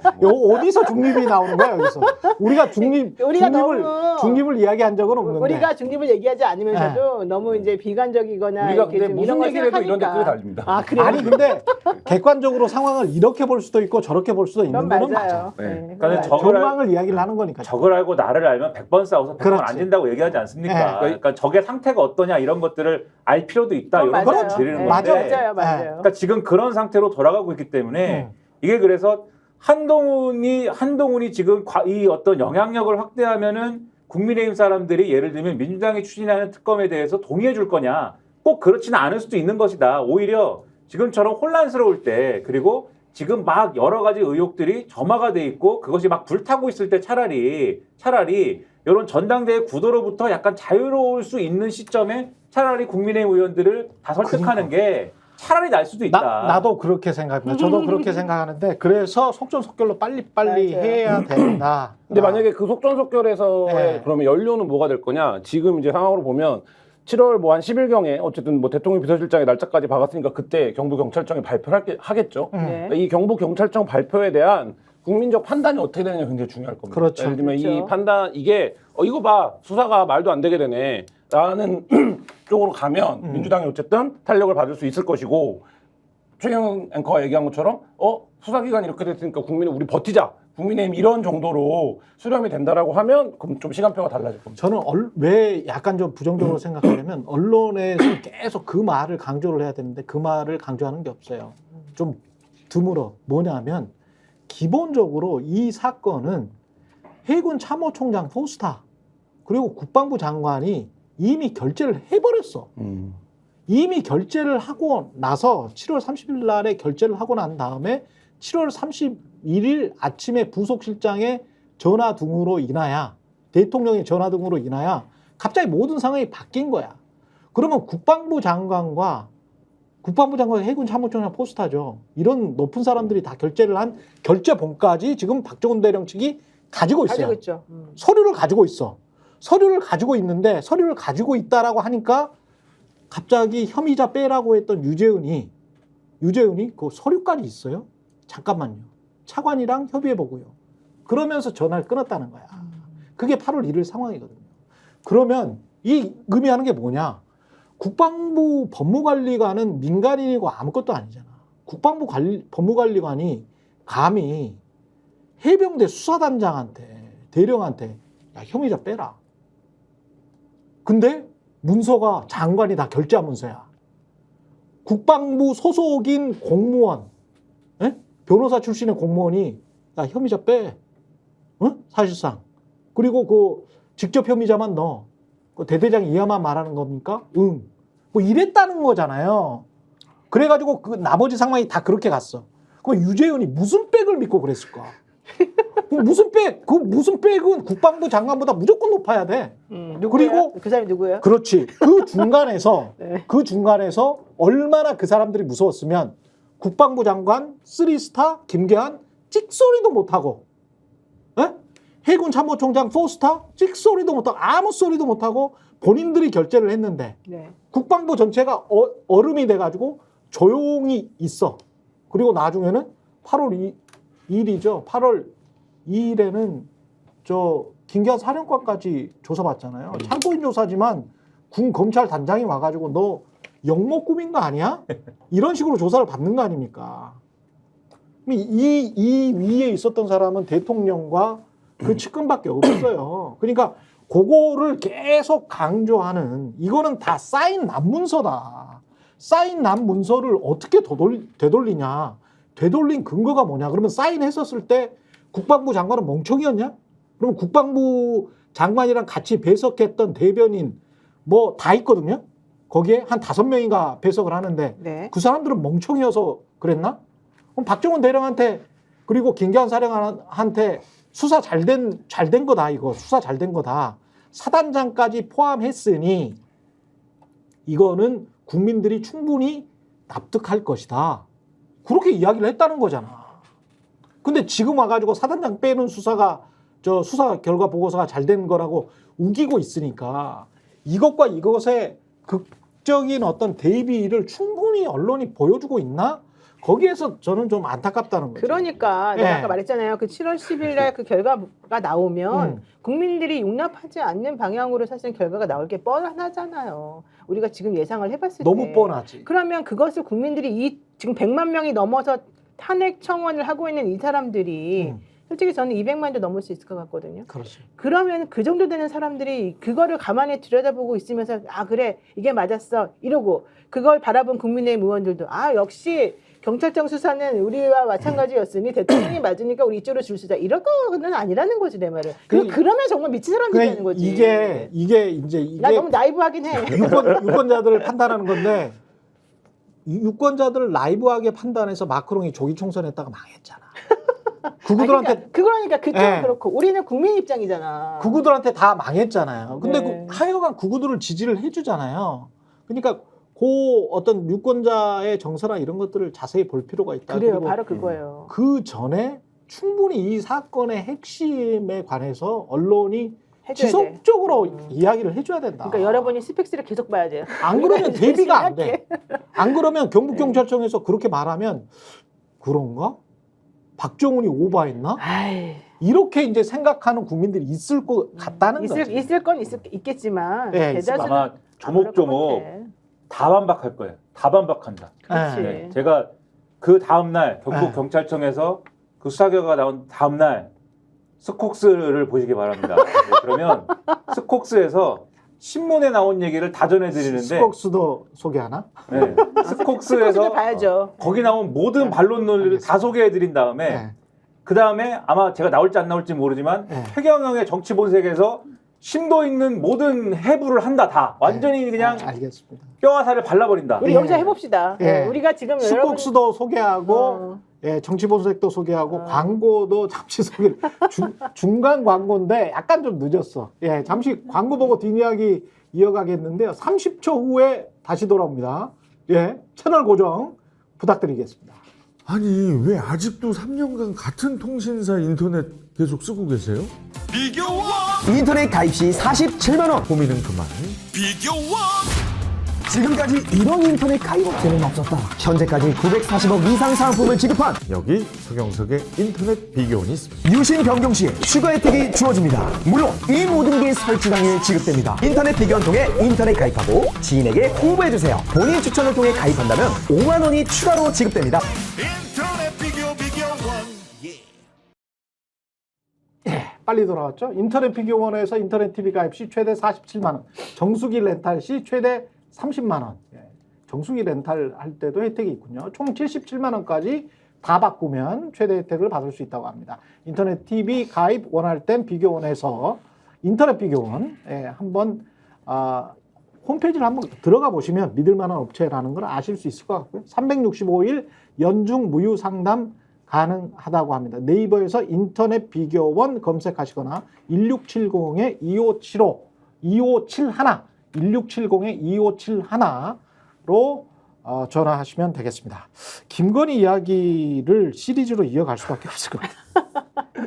어디서 중립이 나오는 거야 여기서? 우리가 중립을 이야기한 적은 없는데. 우리가 중립을 얘기하지 않으면서도 너무 이제 비관적이거나 우리가 이렇게 근데 좀 무슨 이런 걸 얘기를 해도 이런 생각하니까. 댓글이 달립니다. 아 그래요? 아니 근데 객관적으로 상황을 이렇게 볼 수도 있고 저렇게 볼 수도 있는 그건 거는 맞아. 맞아요. 네. 네, 그러니까 그건 전망을 이야기를 하는 거니까. 적을 알고 나를 알면 100번 싸워서 100번 그렇지. 안 진다고 얘기하지 않습니까? 네. 그러니까 적의 상태가 어떠냐 이런 것들을 알 필요도 있다. 이런 맞아요. 걸 드리는 네, 건데. 맞아요. 그러니까 지금 그런 상태로 돌아가고 있기 때문에 이게 그래서 한동훈이 지금 이 어떤 영향력을 확대하면은 국민의힘 사람들이 예를 들면 민주당이 추진하는 특검에 대해서 동의해 줄 거냐? 꼭 그렇지는 않을 수도 있는 것이다. 오히려 지금처럼 혼란스러울 때 그리고 지금 막 여러 가지 의혹들이 점화가 돼 있고 그것이 막 불타고 있을 때 차라리 이런 전당대회 구도로부터 약간 자유로울 수 있는 시점에 차라리 국민의힘 의원들을 다 설득하는 게 차라리 날 수도 있다. 나도 그렇게 생각합니다. 저도 그렇게 생각하는데 그래서 속전속결로 빨리빨리 맞아요. 해야 된다. 근데 만약에 그 속전속결에서의 네. 그러면 연료는 뭐가 될 거냐? 지금 이제 상황으로 보면 7월 뭐 한 10일경에 어쨌든 뭐 대통령 비서실장의 날짜까지 박았으니까 그때 경부경찰청이 발표를 하겠죠. 네. 이 경부경찰청 발표에 대한 국민적 판단이 어떻게 되느냐 굉장히 중요할 겁니다. 그렇죠. 예를 들면 이 그렇죠. 판단 이게 이거 봐 수사가 말도 안 되게 되네라는 쪽으로 가면 민주당이 어쨌든 탄력을 받을 수 있을 것이고 최경영 앵커가 얘기한 것처럼 수사기관이 이렇게 됐으니까 국민은 우리 버티자. 국민의힘 이런 정도로 수렴이 된다라고 하면 그럼 좀 시간표가 달라질 겁니다. 저는 왜 약간 좀 부정적으로 생각하냐면 언론에서 계속 그 말을 강조를 해야 되는데 그 말을 강조하는 게 없어요. 좀 드물어. 뭐냐면 기본적으로 이 사건은 해군 참모총장 포스타 그리고 국방부 장관이 이미 결재를 해버렸어. 이미 결재를 하고 나서 7월 30일 날에 결재를 하고 난 다음에 7월 31일 아침에 부속실장의 전화 등으로 인하여 대통령의 전화 등으로 인하여 갑자기 모든 상황이 바뀐 거야. 그러면 국방부 장관과 해군 참모총장 포스타죠. 이런 높은 사람들이 다 결재를 한 결재본까지 지금 박정훈 대령 측이 가지고 있어요. 가지고 있죠. 서류를 가지고 있어. 서류를 가지고 있는데 서류를 가지고 있다라고 하니까 갑자기 혐의자 빼라고 했던 유재은이 그 서류까지 있어요? 잠깐만요. 차관이랑 협의해보고요. 그러면서 전화를 끊었다는 거야. 그게 8월 1일 상황이거든요. 그러면 이 의미하는 게 뭐냐? 국방부 법무관리관은 민간인이고 아무것도 아니잖아. 국방부 법무관리관이 감히 해병대 수사단장한테 대령한테 야, 혐의자 빼라. 근데 문서가 장관이 다 결재한 문서야. 국방부 소속인 공무원, 변호사 출신의 공무원이 야, 혐의자 빼. 사실상. 그리고 그 직접 혐의자만 넣어. 그 대대장 이하만 말하는 겁니까? 응. 뭐 이랬다는 거잖아요. 그래가지고 그 나머지 상황이 다 그렇게 갔어. 그럼 유재현이 무슨 백을 믿고 그랬을까? 무슨 백은 국방부 장관보다 무조건 높아야 돼. 그리고 그 사람이 누구예요? 그렇지. 그 중간에서 네. 얼마나 그 사람들이 무서웠으면 국방부 장관 3스타 김계한 찍소리도 못하고 해군 참모총장 4스타 찍소리도 못하고 아무 소리도 못하고 본인들이 결재를 했는데 네. 국방부 전체가 얼음이 돼가지고 조용히 있어. 그리고 나중에는 8월 2일이죠. 8월 2일에는 저 김계한 사령관까지 조사받잖아요. 참고인 조사지만 군 검찰 단장이 와가지고 너 영모 꾸민 거 아니야? 이런 식으로 조사를 받는 거 아닙니까? 이 위에 있었던 사람은 대통령과 그 측근밖에 없어요. 그러니까 그거를 계속 강조하는 이거는 다 쌓인 난문서다. 쌓인 난문서를 어떻게 되돌리냐? 되돌린 근거가 뭐냐? 그러면 사인했었을 때 국방부 장관은 멍청이었냐? 그럼 국방부 장관이랑 같이 배석했던 대변인 뭐 다 있거든요. 거기에 한 5명인가 배석을 하는데 네. 그 사람들은 멍청이어서 그랬나? 그럼 박정훈 대령한테 그리고 김계한 사령관한테 수사 잘 된 거다 이거 수사 잘 된 거다. 사단장까지 포함했으니 이거는 국민들이 충분히 납득할 것이다. 그렇게 이야기를 했다는 거잖아. 근데 지금 와가지고 사단장 빼는 수사 결과 보고서가 잘 된 거라고 우기고 있으니까 이것과 이것의 극적인 어떤 대비를 충분히 언론이 보여주고 있나? 거기에서 저는 좀 안타깝다는 거죠. 그러니까 예. 내가 아까 말했잖아요. 그 7월 10일 날 그 결과가 나오면 국민들이 용납하지 않는 방향으로 사실 결과가 나올 게 뻔하잖아요. 우리가 지금 예상을 해봤을 너무 때. 뻔하지. 그러면 그것을 국민들이 지금 100만 명이 넘어서 탄핵 청원을 하고 있는 이 사람들이 솔직히 저는 200만도 넘을 수 있을 것 같거든요. 그렇죠. 그러면 그 정도 되는 사람들이 그거를 가만히 들여다보고 있으면서 아 그래 이게 맞았어 이러고 그걸 바라본 국민의힘 의원들도 아 역시 경찰청 수사는 우리와 마찬가지였으니 대통령이 맞으니까 우리 이쪽으로 줄 수자 이럴 거는 아니라는 거지 내 말은. 그러면 정말 미친 사람들이라는 거지. 이게 이제 이게 나 너무 나이브하긴 해. 유권자들을 판단하는 건데 유권자들을 라이브하게 판단해서 마크롱이 조기 총선했다가 망했잖아. 그구들한테 그러니까 그쪽은 네. 그렇고 우리는 국민 입장이잖아. 그구들한테 다 망했잖아요. 근데 네. 하여간 그구들을 지지를 해주잖아요. 그러니까 그 어떤 유권자의 정서나 이런 것들을 자세히 볼 필요가 있다. 그래요, 그리고 바로 그거예요. 그 전에 충분히 이 사건의 핵심에 관해서 언론이 해줘야 지속적으로 이야기를 해줘야 된다. 그러니까 여러분이 스펙스를 계속 봐야 돼요. 안 그러면 대비가 안 돼. 열심히 안 그러면 경북경찰청에서 그렇게 말하면 그런가? 박정훈이 오바했나? 아이, 이렇게 이제 생각하는 국민들이 있을 것 같다는 거지. 있을 건 있겠지만 네, 대다수는 아마 안 그럴 것 조목조목 같아. 다 반박할 거예요. 다 반박한다. 그렇지. 네. 제가 그 다음 날 경북 네. 경찰청에서 그 수사 결과가 나온 다음 날 스콕스를 보시기 바랍니다. 네, 그러면 스콕스에서 신문에 나온 얘기를 다 전해드리는데 스콕스도 소개하나? 네, 스콕스에서 봐야죠. 거기 나온 모든 반론론을 다 소개해드린 다음에 네. 그 다음에 아마 제가 나올지 안 나올지 모르지만 네. 최경영의 정치 본색에서 심도 있는 모든 해부를 한다 다 완전히 그냥 알겠습니다. 뼈와 살을 발라버린다. 우리 예. 여기서 해봅시다. 예. 우리가 지금 스콕스도 소개하고 여러분 예, 정치본색도 소개하고 광고도 잠시 소개 중간 광고인데 약간 좀 늦었어. 예, 잠시 광고 보고 뒷이야기 이어가겠는데요. 30초 후에 다시 돌아옵니다. 예, 채널 고정 부탁드리겠습니다. 아니 왜 아직도 3년간 같은 통신사 인터넷 계속 쓰고 계세요? 인터넷 가입 시 47만 원. 고민은 그만. 지금까지 이런 인터넷 가입 업체는 없었다. 현재까지 940억 이상 상품을 지급한 여기 서경석의 인터넷 비교원이 있습니다. 유심 변경 시에 추가 혜택이 주어집니다. 물론 이 모든 게 설치 당일 지급됩니다. 인터넷 비교원 통해 인터넷 가입하고 지인에게 홍보해주세요. 본인 추천을 통해 가입한다면 5만 원이 추가로 지급됩니다. 빨리 돌아왔죠. 인터넷 비교원에서 인터넷 TV 가입 시 최대 47만 원, 정수기 렌탈 시 최대 30만 원. 예, 정수기 렌탈 할 때도 혜택이 있군요. 총 77만 원까지 다 바꾸면 최대 혜택을 받을 수 있다고 합니다. 인터넷 TV 가입 원할 땐 비교원에서 인터넷 비교원 한번 홈페이지를 한번 들어가 보시면 믿을 만한 업체라는 걸 아실 수 있을 것 같고요. 365일 연중 무휴 상담 가능하다고 합니다. 네이버에서 인터넷 비교원 검색하시거나 1670-2575, 1670-2571로 전화하시면 되겠습니다. 김건희 이야기를 시리즈로 이어갈 수밖에 없을 것 같아요.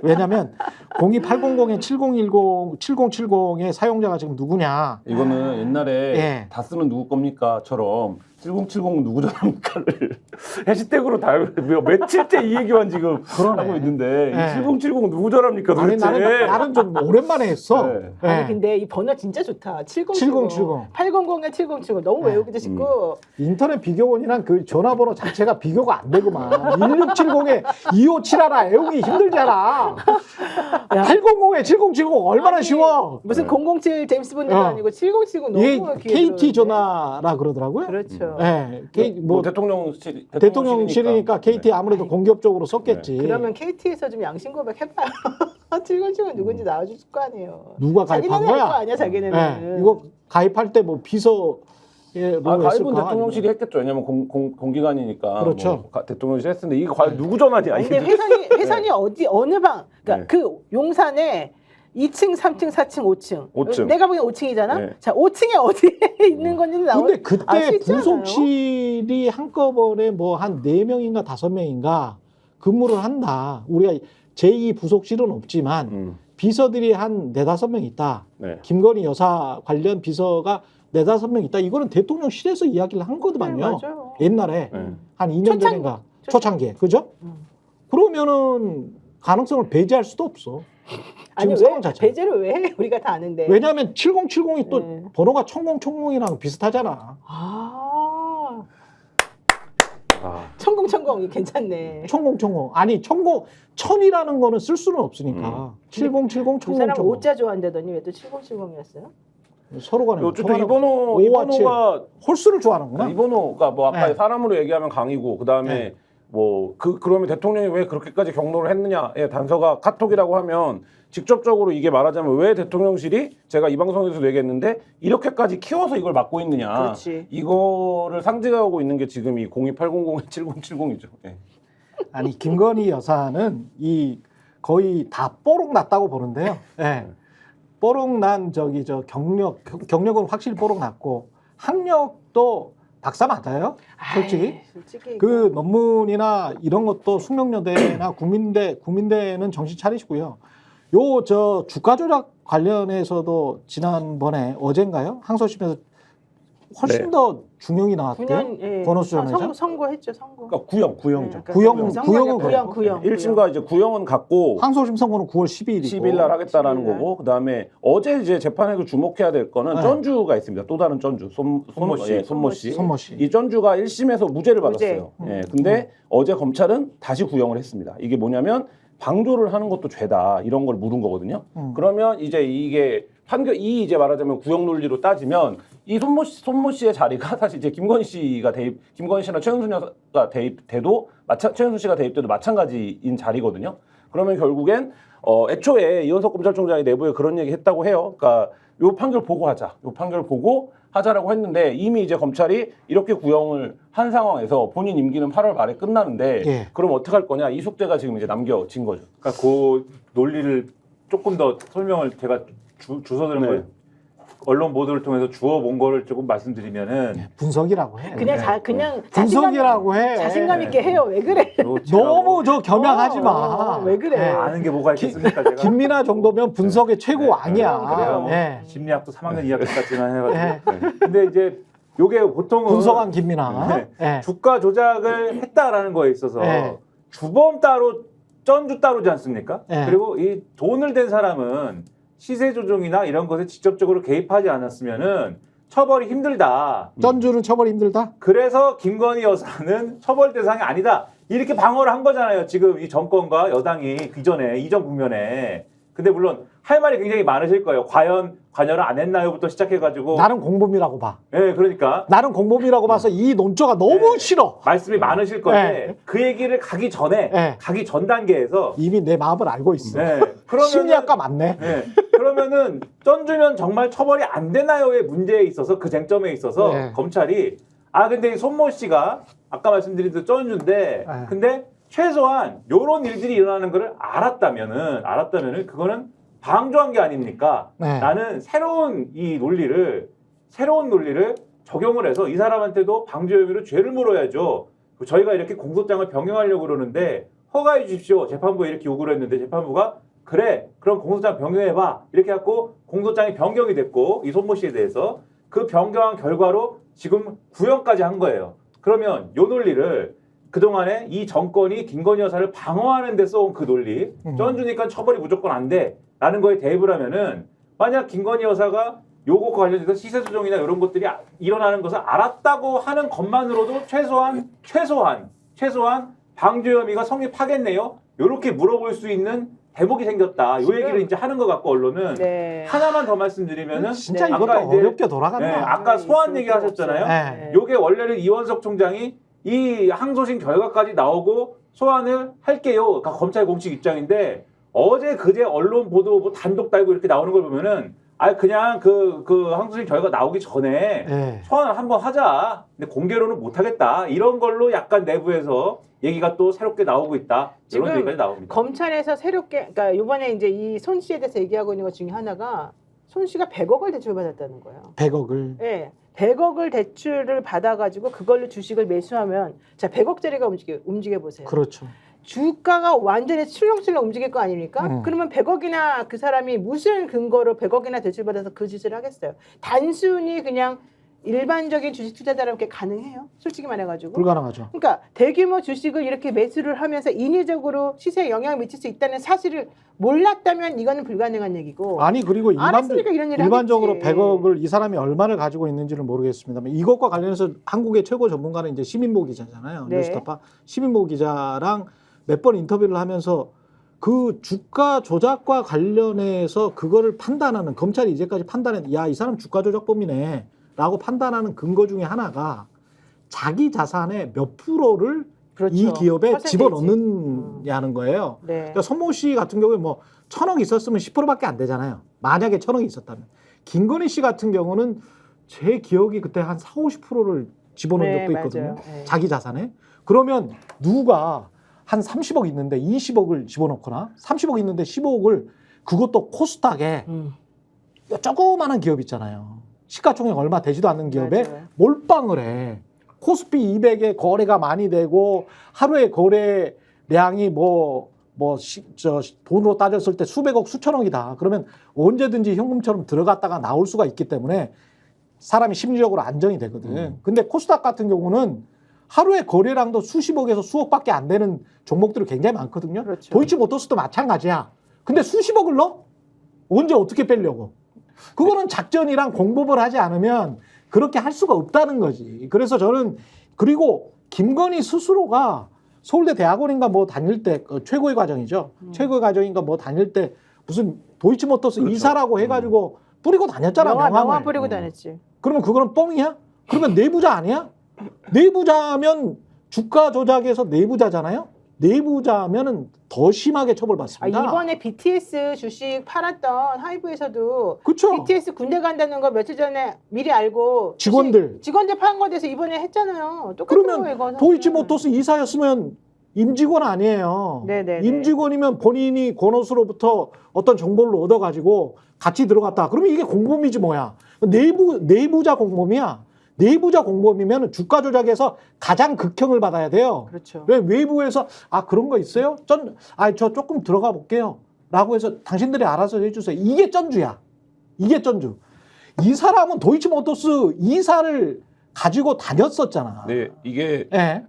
왜냐하면 02800-7010-7070의 사용자가 지금 누구냐. 이거는 옛날에 예. 다 쓰는 누구 겁니까?처럼 7070 누구 전화입니까를 해시태그로 다 며칠째 이 얘기만 지금 그러네. 하고 있는데 예. 7070 누구 전화입니까 아니, 도대체? 나는 좀 오랜만에 했어. 네. 예. 아니 근데 이 번호 진짜 좋다. 7070. 800에 7070 너무 네. 외우기도 쉽고. 인터넷 비교원이랑 그 전화번호 자체가 비교가 안 되구만. 1670에 257 외우기 힘들잖아. 800에 7070 얼마나 아니, 쉬워. 무슨 007 제임스 본드도 아니고 7070 너무 이게 귀에 KT 들어오는데. 전화라 그러더라고요. 그렇죠. 예, 뭐 대통령실이니까. 대통령실이니까 KT 아무래도 공격적으로 썼겠지. 그러면 KT에서 좀 양심 고백 해봐요. 7070 누군지 나와줄 거 아니에요. 누가 가입한 자기네는 알 거 거야? 아니야 자기네는. 예, 이거 가입할 때 뭐 비서로 가입은 했을까? 대통령실이 했겠죠. 왜냐면 공기관이니까. 그렇죠. 뭐 대통령실이 했는데 이게 과연 누구 전화냐? 근데 이게. 회선이 어느 방? 그러니까 네. 그 용산에 2층, 3층, 4층, 5층. 5층. 내가 보기엔 5층이잖아. 네. 자, 5층에 어디에 있는 건지는 근데 그때 알수 있지 않아요? 부속실이 한꺼번에 뭐 한 4명인가 5명인가 근무를 한다. 우리가 제2 부속실은 없지만 비서들이 한 4-5명 있다. 네. 김건희 여사 관련 비서가 4-5명 있다. 이거는 대통령실에서 이야기를 한 거더만요. 네, 맞아요. 옛날에 네. 한 2년 전인가. 초창기에. 그죠? 그러면은 가능성을 배제할 수도 없어. 아니 지금 상황 왜 자체. 배제를 왜 해? 우리가 다 아는데. 왜냐하면 7070이 또 네. 번호가 1010이랑 비슷하잖아. 아, 아, 천공 괜찮네. 1010. 아니 1000이라는 거는 쓸 수는 없으니까. 7070, 그 사람 1010. 5자 좋아한다더니 왜 또 7070이었어요? 서로 간에 어쨌든 이 번호가 홀수를 좋아하는구나. 이 번호가 뭐 아까 네. 사람으로 얘기하면 강이고 그다음에 네. 뭐 그러면 대통령이 왜 그렇게까지 경로를 했느냐의 단서가 카톡이라고 하면 직접적으로 이게 말하자면 왜 대통령실이 제가 이 방송에서도 얘기했는데 이렇게까지 키워서 이걸 막고 있느냐. 그렇지. 이거를 상징하고 있는 게 지금 이 02800의 7070이죠. 네. 아니 김건희 여사는 이 거의 다 뽀록 났다고 보는데요. 예. 뽀록 난 경력은 확실히 뽀록 났고 학력도 박사 맞아요. 솔직히 아이, 솔직히 그 논문이나 이런 것도 숙명여대나 국민대는 정신 차리시고요. 요 주가 조작 관련해서도 지난번에 어젠가요? 항소심에서 훨씬 네. 더 중형이 나왔대요. 9년 예. 권오수 전회장. 선고했죠, 선고. 그러니까 구형이죠. 구형, 구형, 구형은 구형. 1심과 이제 구형은 갔고 항소심 선고는 9월 12일이고 10일 날 하겠다라는 10일 날. 거고 그다음에 어제 이제 재판에서 주목해야 될 거는 네. 전주가 있습니다. 또 다른 전주 손모 씨. 손모 씨. 손모 씨. 이 전주가 1심에서 무죄를 무죄. 받았어요. 예. 근데 어제 검찰은 다시 구형을 했습니다. 이게 뭐냐면 방조를 하는 것도 죄다 이런 걸 물은 거거든요. 그러면 이제 이게 이제 말하자면 구형 논리로 따지면 이 손모 씨의 자리가 사실 이제 김건희 씨나 최은순 여사가 대입돼도 최은순 씨가 대입돼도 마찬가지인 자리거든요. 그러면 결국엔 애초에 이현석 검찰총장이 내부에 그런 얘기 했다고 해요. 그러니까 요 판결 보고 하자. 요 판결 보고 하자라고 했는데 이미 이제 검찰이 이렇게 구형을 한 상황에서 본인 임기는 8월 말에 끝나는데 예. 그럼 어떻게 할 거냐? 이 숙제가 지금 이제 남겨진 거죠. 그러니까 그 논리를 조금 더 설명을 제가 주워 들은 네. 거예요. 언론 보도를 통해서 주워 본 거를 조금 말씀드리면은 분석이라고 해. 그냥 분석이라고 해. 자신감 있게 해요. 왜 그래? 너무 겸양하지 마. 왜 그래? 예. 아는 게 뭐가 있겠습니까? 제가 김민아 정도면 분석의 최고 왕이야. 그래요. 예. 심리학도 3학년 2학년까지만 해가지고. 예. 네. 근데 이제 요게 보통은 분석한 김민아. 네. 예. 주가 조작을 했다라는 거에 있어서 네. 주범 따로 전주 따로지 않습니까? 네. 그리고 이 돈을 댄 사람은 시세 조종이나 이런 것에 직접적으로 개입하지 않았으면은 처벌이 힘들다. 전주는 처벌이 힘들다. 그래서 김건희 여사는 처벌 대상이 아니다. 이렇게 방어를 한 거잖아요. 지금 이 정권과 여당이 이전에 이전 국면에. 근데 물론 할 말이 굉장히 많으실 거예요. 과연 관여를 안 했나요부터 시작해가지고. 나는 공범이라고 봐. 네, 그러니까 나는 공범이라고 봐서 이 논조가 너무 네. 싫어. 말씀이 많으실 건데 네. 그 얘기를 가기 전에 네. 가기 전 단계에서 이미 내 마음을 알고 있어. 네. 심리학과 맞네. 네. 그러면은 전주면 정말 처벌이 안 되나요의 문제에 있어서 그 쟁점에 있어서 네. 검찰이 근데 이 손모 씨가 아까 말씀드린 그 전주인데 네. 근데 최소한 요런 일들이 일어나는 거를 알았다면은 그거는 방조한 게 아닙니까? 네. 나는 새로운 논리를 적용을 해서 이 사람한테도 방조 혐의로 죄를 물어야죠. 저희가 이렇게 공소장을 변경하려고 그러는데 허가해 주십시오. 재판부에 이렇게 요구를 했는데 재판부가 그래 그럼 공소장 변경해봐 이렇게 해갖고 공소장이 변경이 됐고 이 손모 씨에 대해서 그 변경한 결과로 지금 구형까지 한 거예요. 그러면 이 논리를 그동안에 이 정권이 김건희 여사를 방어하는 데 써온 그 논리 전주니까 처벌이 무조건 안 돼 라는 거에 대입을 하면은 만약 김건희 여사가 요것과 관련해서 시세 조정이나 이런 것들이 일어나는 것을 알았다고 하는 것만으로도 최소한 방조 혐의가 성립하겠네요. 이렇게 물어볼 수 있는 대목이 생겼다. 요 얘기를 이제 하는 것 같고 언론은 네. 하나만 더 말씀드리면은 진짜 네. 이것도 아까 이제 어렵게 돌아간다. 네, 아까 소환 얘기 하셨잖아요. 네. 요게 원래는 이원석 총장이 이 항소심 결과까지 나오고 소환을 할게요. 그러니까 검찰 공식 입장인데 어제 그제 언론 보도 뭐 단독 달고 이렇게 나오는 걸 보면은 그냥 그 항소심 결과 나오기 전에 네. 소환을 한번 하자. 근데 공개로는 못 하겠다. 이런 걸로 약간 내부에서 얘기가 또 새롭게 나오고 있다. 이런 지금 얘기까지 나옵니다. 검찰에서 새롭게 그러니까 이번에 이제 이 손 씨에 대해서 얘기하고 있는 것 중에 하나가 손 씨가 100억을 대출받았다는 거예요. 100억을. 예. 100억을 대출을 받아가지고 그걸로 주식을 매수하면 자 100억짜리가 움직여 보세요. 그렇죠. 주가가 완전히 출렁출렁 움직일 거 아닙니까? 음. 그러면 100억이나 그 사람이 무슨 근거로 100억이나 대출받아서 그 짓을 하겠어요. 단순히 그냥 일반적인 주식 투자자라면 그게 가능해요? 솔직히 말해가지고. 불가능하죠. 그러니까 대규모 주식을 이렇게 매수를 하면서 인위적으로 시세에 영향을 미칠 수 있다는 사실을 몰랐다면 이거는 불가능한 얘기고. 아니 그리고 알았으니까 이런 일을 일반적으로 하겠지. 100억을 이 사람이 얼마를 가지고 있는지는 모르겠습니다만 이것과 관련해서 한국의 최고 전문가는 이제 시민보 기자잖아요. 네. 뉴스타파 시민보 기자랑 몇 번 인터뷰를 하면서 그 주가 조작과 관련해서 그거를 판단하는 검찰이 이제까지 판단한 야, 이 사람 주가 조작범이네 라고 판단하는 근거 중에 하나가 자기 자산의 몇 프로를 그렇죠. 이 기업에 퍼센테이지. 집어넣느냐는 거예요. 네. 그러니까 손모 씨 같은 경우에 뭐 1,000억 있었으면 10%밖에 안 되잖아요. 만약에 1,000억이 있었다면. 김건희 씨 같은 경우는 제 기억이 그때 한 4, 50%를 집어넣은 네, 적도 있거든요. 맞아요. 네. 자기 자산에. 그러면 누가 한 30억 있는데 20억을 집어넣거나 30억 있는데 15억을 그것도 코스닥에 조그마한 기업 있잖아요. 시가총액 얼마 되지도 않는 기업에 맞아요. 몰빵을 해. 코스피 200에 거래가 많이 되고 하루에 거래량이 돈으로 따졌을 때 수백억 수천억이다. 그러면 언제든지 현금처럼 들어갔다가 나올 수가 있기 때문에 사람이 심리적으로 안정이 되거든. 근데 코스닥 같은 경우는 하루에 거래량도 수십억에서 수억밖에 안 되는 종목들이 굉장히 많거든요. 그렇죠. 도이치모터스도 마찬가지야. 근데 수십억을 넣어? 언제 어떻게 빼려고? 그거는 작전이랑 공법을 하지 않으면 그렇게 할 수가 없다는 거지. 그래서 저는 그리고 김건희 스스로가 서울대 대학원인가 뭐 다닐 때 최고의 과정이죠. 최고의 과정인가 뭐 다닐 때 무슨 도이치모터스 그렇죠. 이사라고 해가지고 뿌리고 다녔잖아. 명함 뿌리고 다녔지. 그러면 그거는 뻥이야? 그러면 내부자 아니야? 내부자면 주가 조작에서 내부자잖아요. 내부자면은 더 심하게 처벌받습니다. 이번에 BTS 주식 팔았던 하이브에서도 그렇죠. BTS 군대 간다는 거 며칠 전에 미리 알고 직원들. 직원들 파는 거에 대해서 이번에 했잖아요. 똑같은 거예요, 그러면 이거는. 도이치모터스 이사였으면 임직원 아니에요. 네네네. 임직원이면 본인이 권오수로부터 어떤 정보를 얻어가지고 같이 들어갔다. 그러면 이게 공범이지 뭐야. 내부자 공범이야. 내부자 공범이면 주가 조작에서 가장 극형을 받아야 돼요. 그렇죠. 왜 외부에서 그런 거 있어요? 저 조금 들어가 볼게요. 라고 해서 당신들이 알아서 해주세요. 이게 쩐주야. 이게 쩐주. 이 사람은 도이치모터스 이사를 가지고 다녔었잖아. 네, 이게 예.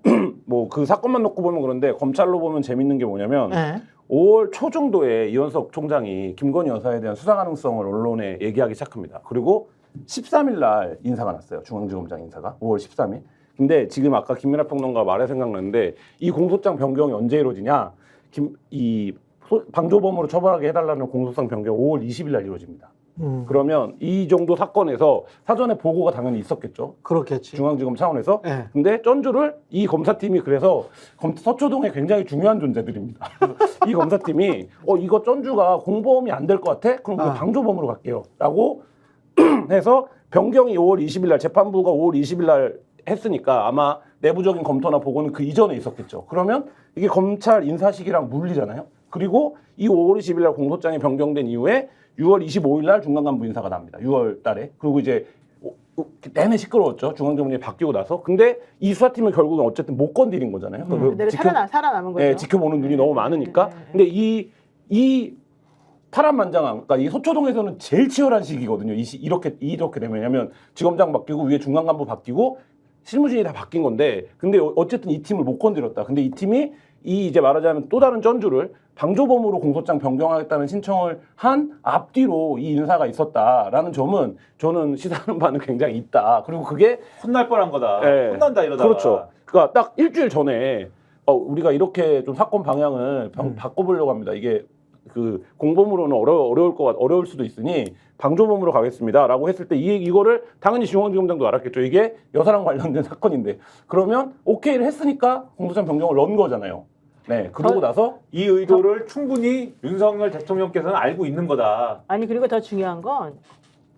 뭐 그 사건만 놓고 보면 그런데 검찰로 보면 재밌는 게 뭐냐면 예. 5월 초 정도에 이현석 총장이 김건희 여사에 대한 수사 가능성을 언론에 얘기하기 시작합니다. 그리고 13일 날 인사가 났어요. 중앙지검장 인사가 5월 13일. 근데 지금 아까 김민하 평론가 말에 생각났는데 이 공소장 변경이 언제 이루어지냐? 방조범으로 처벌하게 해달라는 공소장 변경 5월 20일 날 이루어집니다. 그러면 이 정도 사건에서 사전에 보고가 당연히 있었겠죠. 그렇겠지. 중앙지검 차원에서. 예. 근데 쩐주를 이 검사팀이 그래서 서초동에 굉장히 중요한 존재들입니다. 이 검사팀이 이거 쩐주가 공범이 안 될 것 같아? 그럼 방조범으로 갈게요. 라고 해서 변경이 5월 20일 날 재판부가 5월 20일 날 했으니까 아마 내부적인 검토나 보고는 그 이전에 있었겠죠. 그러면 이게 검찰 인사 시기랑 물리잖아요. 그리고 이 5월 20일 날 공소장이 변경된 이후에 6월 25일 날 중간간부 인사가 납니다. 6월 달에. 그리고 이제 내내 시끄러웠죠. 중앙정부이 바뀌고 나서. 근데 이 수사팀은 결국은 어쨌든 못 건드린 거잖아요. 그대로 살아남은 거죠. 네, 지켜보는 눈이 너무 많으니까. 근데 이 파란만장한, 그러니까 이 서초동에서는 제일 치열한 시기거든요. 이렇게 되면. 왜냐면 지검장 바뀌고 위에 중간간부 바뀌고 실무진이 다 바뀐 건데, 근데 어쨌든 이 팀을 못 건드렸다. 근데 이 팀이 이제 말하자면 또 다른 쩐주를 방조범으로 공소장 변경하겠다는 신청을 한 앞뒤로 이 인사가 있었다라는 점은 저는 시사하는 바는 굉장히 있다. 그리고 그게 혼날 뻔한 거다. 네. 혼난다 이러다가. 그렇죠. 그러니까 딱 일주일 전에 우리가 이렇게 좀 사건 방향을 바꿔보려고 합니다. 이게 그 공범으로는 어려울 수도 있으니 방조범으로 가겠습니다라고 했을 때 이거를 당연히 중앙지검장도 알았겠죠. 이게 여사랑 관련된 사건인데 그러면 오케이를 했으니까 공소장 변경을 넣은 거잖아요. 네, 그러고 나서 이 의도를 충분히 윤석열 대통령께서는 알고 있는 거다. 아니 그리고 더 중요한 건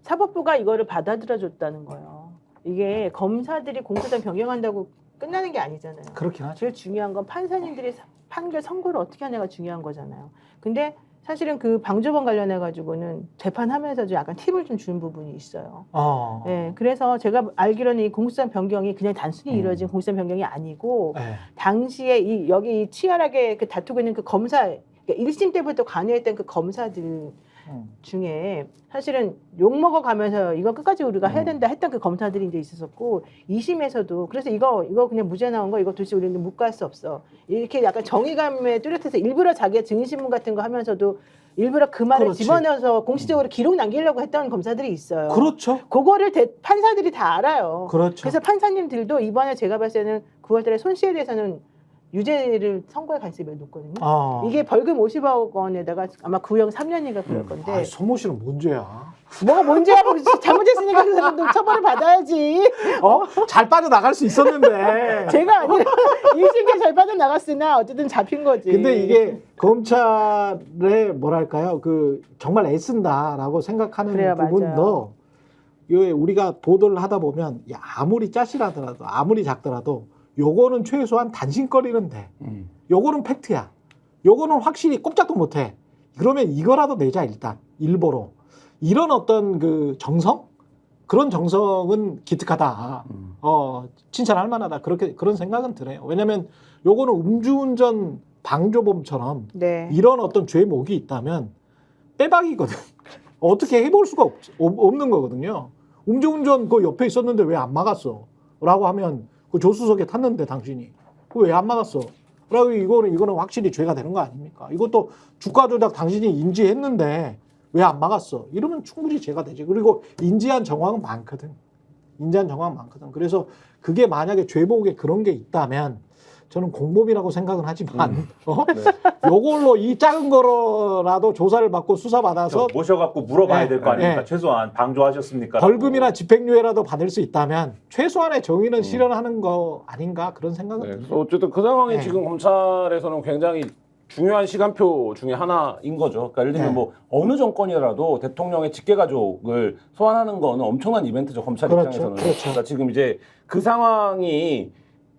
사법부가 이거를 받아들여줬다는 거예요. 이게 검사들이 공소장 변경한다고 끝나는 게 아니잖아요. 그렇긴 하죠. 제일 중요한 건 판사님들이 판결 선고를 어떻게 하냐가 중요한 거잖아요. 근데 사실은 그 방조범 관련해 가지고는 재판하면서도 약간 팁을 좀 준 부분이 있어요. 네, 그래서 제가 알기로는 이 공소장 변경이 그냥 단순히 이루어진 공소장 변경이 아니고 네. 당시에 여기 치열하게 다투고 있는 그 검사, 1심 때부터 관여했던 그 검사들 중에 사실은 욕 먹어가면서 이거 끝까지 우리가 해야 된다 했던 그 검사들이 이제 있었었고 2심에서도 그래서 이거 그냥 무죄 나온 거 이거 도대체 우리는 묵과할 수 없어 이렇게 약간 정의감에 뚜렷해서 일부러 자기가 증인신문 같은 거 하면서도 일부러 그 말을 그렇지. 집어넣어서 공식적으로 기록 남기려고 했던 검사들이 있어요. 그렇죠. 그거를 판사들이 다 알아요. 그렇죠. 그래서 판사님들도 이번에 제가 봤을 때는 9월달에 손 씨에 대해서는 유죄를 선고할 가능성이 매우 높거든요. 이게 벌금 50억 원에다가 아마 구형 3년인가 그럴 건데 아, 소모 씨는 문제야. 뭐가 문제하고 잘못했으니까 그 사람도 처벌을 받아야지. 잘 빠져나갈 수 있었는데. 제가 아니라 인식에 잘 빠져나갔으나 어쨌든 잡힌 거지. 근데 이게 검찰의 뭐랄까요, 그 정말 애쓴다라고 생각하는 그래요, 부분도 요 우리가 보도를 하다 보면 야, 아무리 짜시라더라도 아무리 작더라도 요거는 최소한 단신거리는 돼. 요거는 팩트야. 요거는 확실히 꼼짝도 못해. 그러면 이거라도 내자 일단 일보로. 이런 어떤 그 정성? 그런 정성은 기특하다. 칭찬할 만하다. 그런 생각은 드네요. 왜냐면 요거는 음주운전 방조범처럼 네. 이런 어떤 죄목이 있다면 빼박이거든. 어떻게 해볼 수가 없는 거거든요. 음주운전 그 옆에 있었는데 왜 안 막았어? 라고 하면 그 조수석에 탔는데 당신이 그 왜 안 막았어? 라고 이거는 확실히 죄가 되는 거 아닙니까? 이것도 주가 조작 당신이 인지했는데 왜 안 막았어? 이러면 충분히 죄가 되지. 그리고 인지한 정황은 많거든. 인지한 정황은 많거든. 그래서 그게 만약에 죄목에 그런 게 있다면 저는 공범이라고 생각은 하지만 요걸로 이 작은 거라도 조사를 받고 수사받아서 모셔갖고 물어봐야 네, 될 거 아닙니까? 네. 최소한 방조하셨습니까? 벌금이나 집행유예라도 받을 수 있다면 최소한의 정의는 실현하는 거 아닌가 그런 생각은 네, 듭니다. 그래서 어쨌든 그 상황이 네. 지금 검찰에서는 굉장히 중요한 시간표 중에 하나인 거죠. 그러니까 예를 들면 네. 뭐 어느 정권이라도 대통령의 직계가족을 소환하는 거는 엄청난 이벤트죠. 검찰 그렇죠. 입장에서는. 그렇죠. 그러니까 지금 이제 그 상황이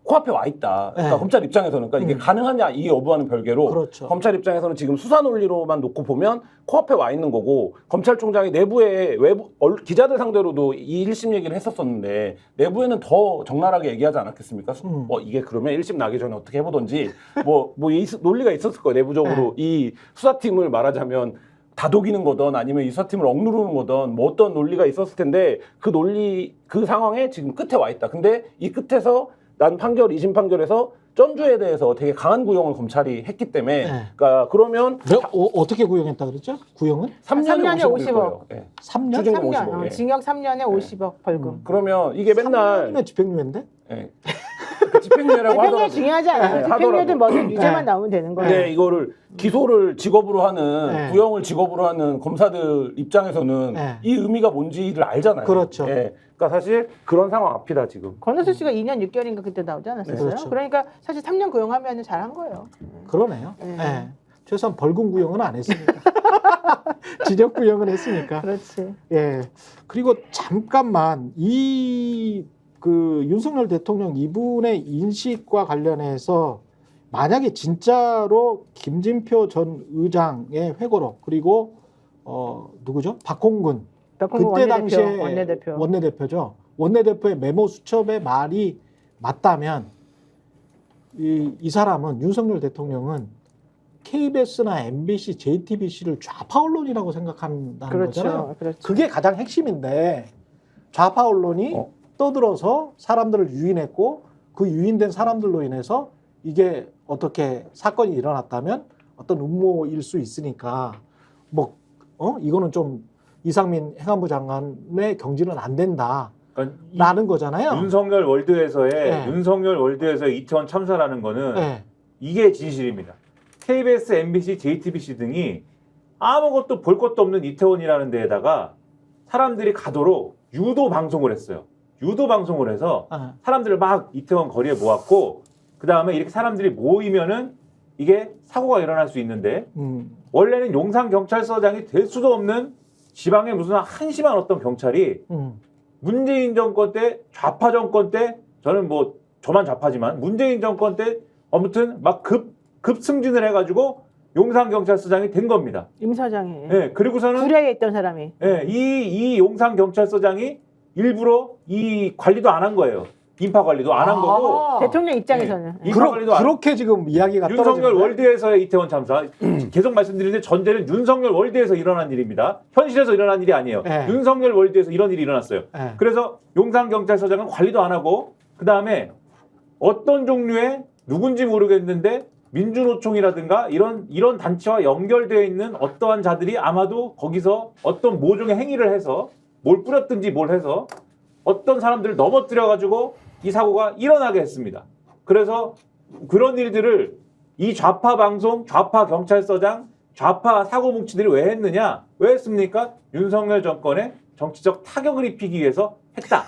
코앞에 와 있다. 그러니까 네. 검찰 입장에서는 그러니까 이게 가능하냐 이 여부와는 별개로 그렇죠. 검찰 입장에서는 지금 수사 논리로만 놓고 보면 코앞에 와 있는 거고 검찰총장이 내부에 외부 기자들 상대로도 이 1심 얘기를 했었었는데 내부에는 더 적나라하게 얘기하지 않았겠습니까? 뭐 이게 그러면 1심 나기 전에 어떻게 해보던지 뭐 이 논리가 있었을 거예요. 내부적으로 이 수사팀을 말하자면 다독이는 거든 아니면 이 수사팀을 억누르는 거든 뭐 어떤 논리가 있었을 텐데 그 논리 그 상황에 지금 끝에 와 있다. 근데 이 끝에서 난 판결 2심 판결에서 전주에 대해서 되게 강한 구형을 검찰이 했기 때문에 네. 그러니까 그러면 어떻게 구형했다 그랬죠? 구형은? 3년에 3년에 50일 거예요. 예. 3년? 추징 3년, 50억, 예. 징역 3년에 50억 벌금. 그러면 이게 맨날 3년이면 집행유예인데? 예. 집행유예라고 집행유예 하더라도 중요하지 않아요. 네, 집행유예든 하더라도. 뭐든 유죄만 네. 나오면 되는 거예요. 근데 이거를 기소를 직업으로 하는 네. 구형을 직업으로 하는 검사들 입장에서는 네. 이 의미가 뭔지를 알잖아요. 그렇죠. 예. 그러니까 사실 그런 상황 앞이다 지금. 권호수 씨가 2년 6개월인가 그때 나오지 않았었어요? 네, 그렇죠. 그러니까 사실 3년 구형하면 잘한 거예요. 그러네요. 네. 예. 최소한 벌금 구형은 안 했으니까. 징역 구형은 했으니까. 그렇지. 예. 그리고 잠깐만 그 윤석열 대통령 이분의 인식과 관련해서 만약에 진짜로 김진표 전 의장의 회고록 그리고 누구죠? 박홍근 그때 당시에 원내대표죠. 원내대표의 메모 수첩의 말이 맞다면 이 사람은 윤석열 대통령은 KBS나 MBC, JTBC를 좌파 언론이라고 생각한다는 거잖아요. 그렇죠. 그게 가장 핵심인데 좌파 언론이 떠들어서 사람들을 유인했고 그 유인된 사람들로 인해서 이게 어떻게 사건이 일어났다면 어떤 음모일 수 있으니까 이거는 좀 이상민 행안부 장관의 경지는 안 된다라는 그러니까 거잖아요. 윤석열 월드에서의 네. 윤석열 월드에서의 이태원 참사라는 거는 네. 이게 진실입니다. KBS, MBC, JTBC 등이 아무것도 볼 것도 없는 이태원이라는 데에다가 사람들이 가도록 유도 방송을 했어요. 유도 방송을 해서 사람들을 막 이태원 거리에 모았고 그 다음에 이렇게 사람들이 모이면은 이게 사고가 일어날 수 있는데 원래는 용산경찰서장이 될 수도 없는 지방의 무슨 한심한 어떤 경찰이 문재인 정권 때 좌파 정권 때 저는 뭐 저만 좌파지만 문재인 정권 때 아무튼 막 급승진을 해가지고 용산경찰서장이 된 겁니다. 임서장이. 네, 그리고서는 구례에 있던 사람이. 이 용산경찰서장이 일부러 이 관리도 안 한 거예요. 인파 관리도 안 한 거고 대통령 입장에서는. 인파 관리도 안 그렇게 지금 이야기가 윤석열 떨어지는데? 월드에서의 이태원 참사 계속 말씀드리는데 전제는 윤석열 월드에서 일어난 일입니다. 현실에서 일어난 일이 아니에요. 네. 윤석열 월드에서 이런 일이 일어났어요. 네. 그래서 용산경찰서장은 관리도 안 하고 그다음에 어떤 종류의 누군지 모르겠는데 민주노총이라든가 이런 단체와 연결되어 있는 어떠한 자들이 아마도 거기서 어떤 모종의 행위를 해서 뭘 뿌렸든지 뭘 해서 어떤 사람들을 넘어뜨려 가지고 이 사고가 일어나게 했습니다. 그래서 그런 일들을 이 좌파 방송, 좌파 경찰서장, 좌파 사고 뭉치들이 왜 했느냐? 왜 했습니까? 윤석열 정권의 정치적 타격을 입히기 위해서 했다.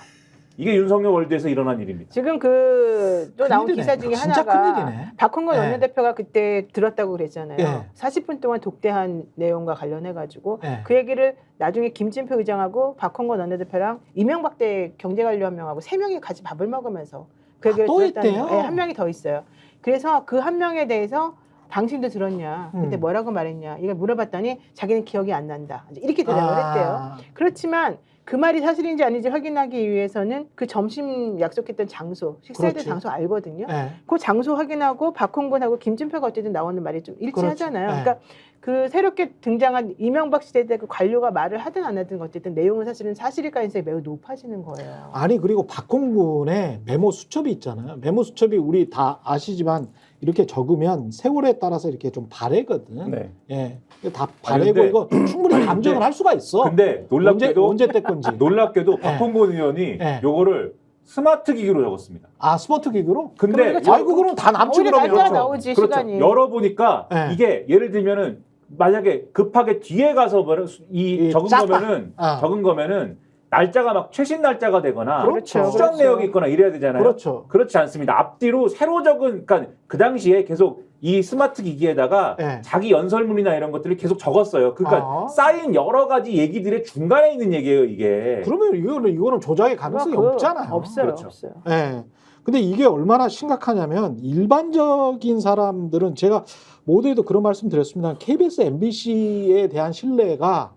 이게 윤석열 월드에서 일어난 일입니다. 지금 그 또 나온 큰일이네. 기사 중에 진짜 하나가 큰일이네. 박홍건 네. 원내대표가 그때 들었다고 그랬잖아요. 네. 40분 동안 독대한 내용과 관련해가지고 네. 그 얘기를 나중에 김진표 의장하고 박홍건 원내대표랑 이명박 때 경제관리원명하고 3명이 같이 밥을 먹으면서 그 얘기를 또 들었다는 있대요? 네, 한 명이 더 있어요. 그래서 그 한 명에 대해서 당신도 들었냐? 그때 뭐라고 말했냐? 이걸 물어봤더니 자기는 기억이 안 난다. 이렇게 대답을 했대요. 그렇지만 그 말이 사실인지 아닌지 확인하기 위해서는 그 점심 약속했던 장소, 식사했던 그렇지. 장소 알거든요. 네. 그 장소 확인하고 박홍근하고 김진표가 어쨌든 나오는 말이 좀 일치하잖아요. 그렇지. 네. 그러니까 그 새롭게 등장한 이명박 시대 때 그 관료가 말을 하든 안 하든 어쨌든 내용은 사실은 사실일 가능성이 매우 높아지는 거예요. 아니 그리고 박홍근의 메모 수첩이 있잖아요. 메모 수첩이 우리 다 아시지만 이렇게 적으면 세월에 따라서 이렇게 좀 바래거든. 네. 예, 다 바래고 근데- 이거 충분히 감정을 할 수가 있어. 근데 놀랍게도 언제 때 건지. 놀랍게도 박홍근 의원이 네. 요거를 스마트 기기로 적었습니다. 아 스마트 기기로? 근데 아이고 그럼 다 남지 오히려 그러면. 날짜가 나오지 그렇죠. 시간이. 열어보니까 네. 이게 예를 들면은 만약에 급하게 뒤에 가서 이 적은 작다. 거면은 아. 적은 거면은 날짜가 막 최신 날짜가 되거나 그렇죠. 수정 그렇죠. 내역이 있거나 이래야 되잖아요. 그렇죠. 그렇지 않습니다. 앞뒤로 새로 적은 그러니까 그 당시에 계속 이 스마트 기기에다가 네. 자기 연설문이나 이런 것들을 계속 적었어요. 그러니까 아. 쌓인 여러 가지 얘기들의 중간에 있는 얘기예요, 이게. 그러면 이거는 조작의 가능성이 그거 없잖아요. 없어요. 그렇죠. 없어요. 예. 근데 이게 얼마나 심각하냐면 일반적인 사람들은 제가 모두에도 그런 말씀 드렸습니다. KBS, MBC에 대한 신뢰가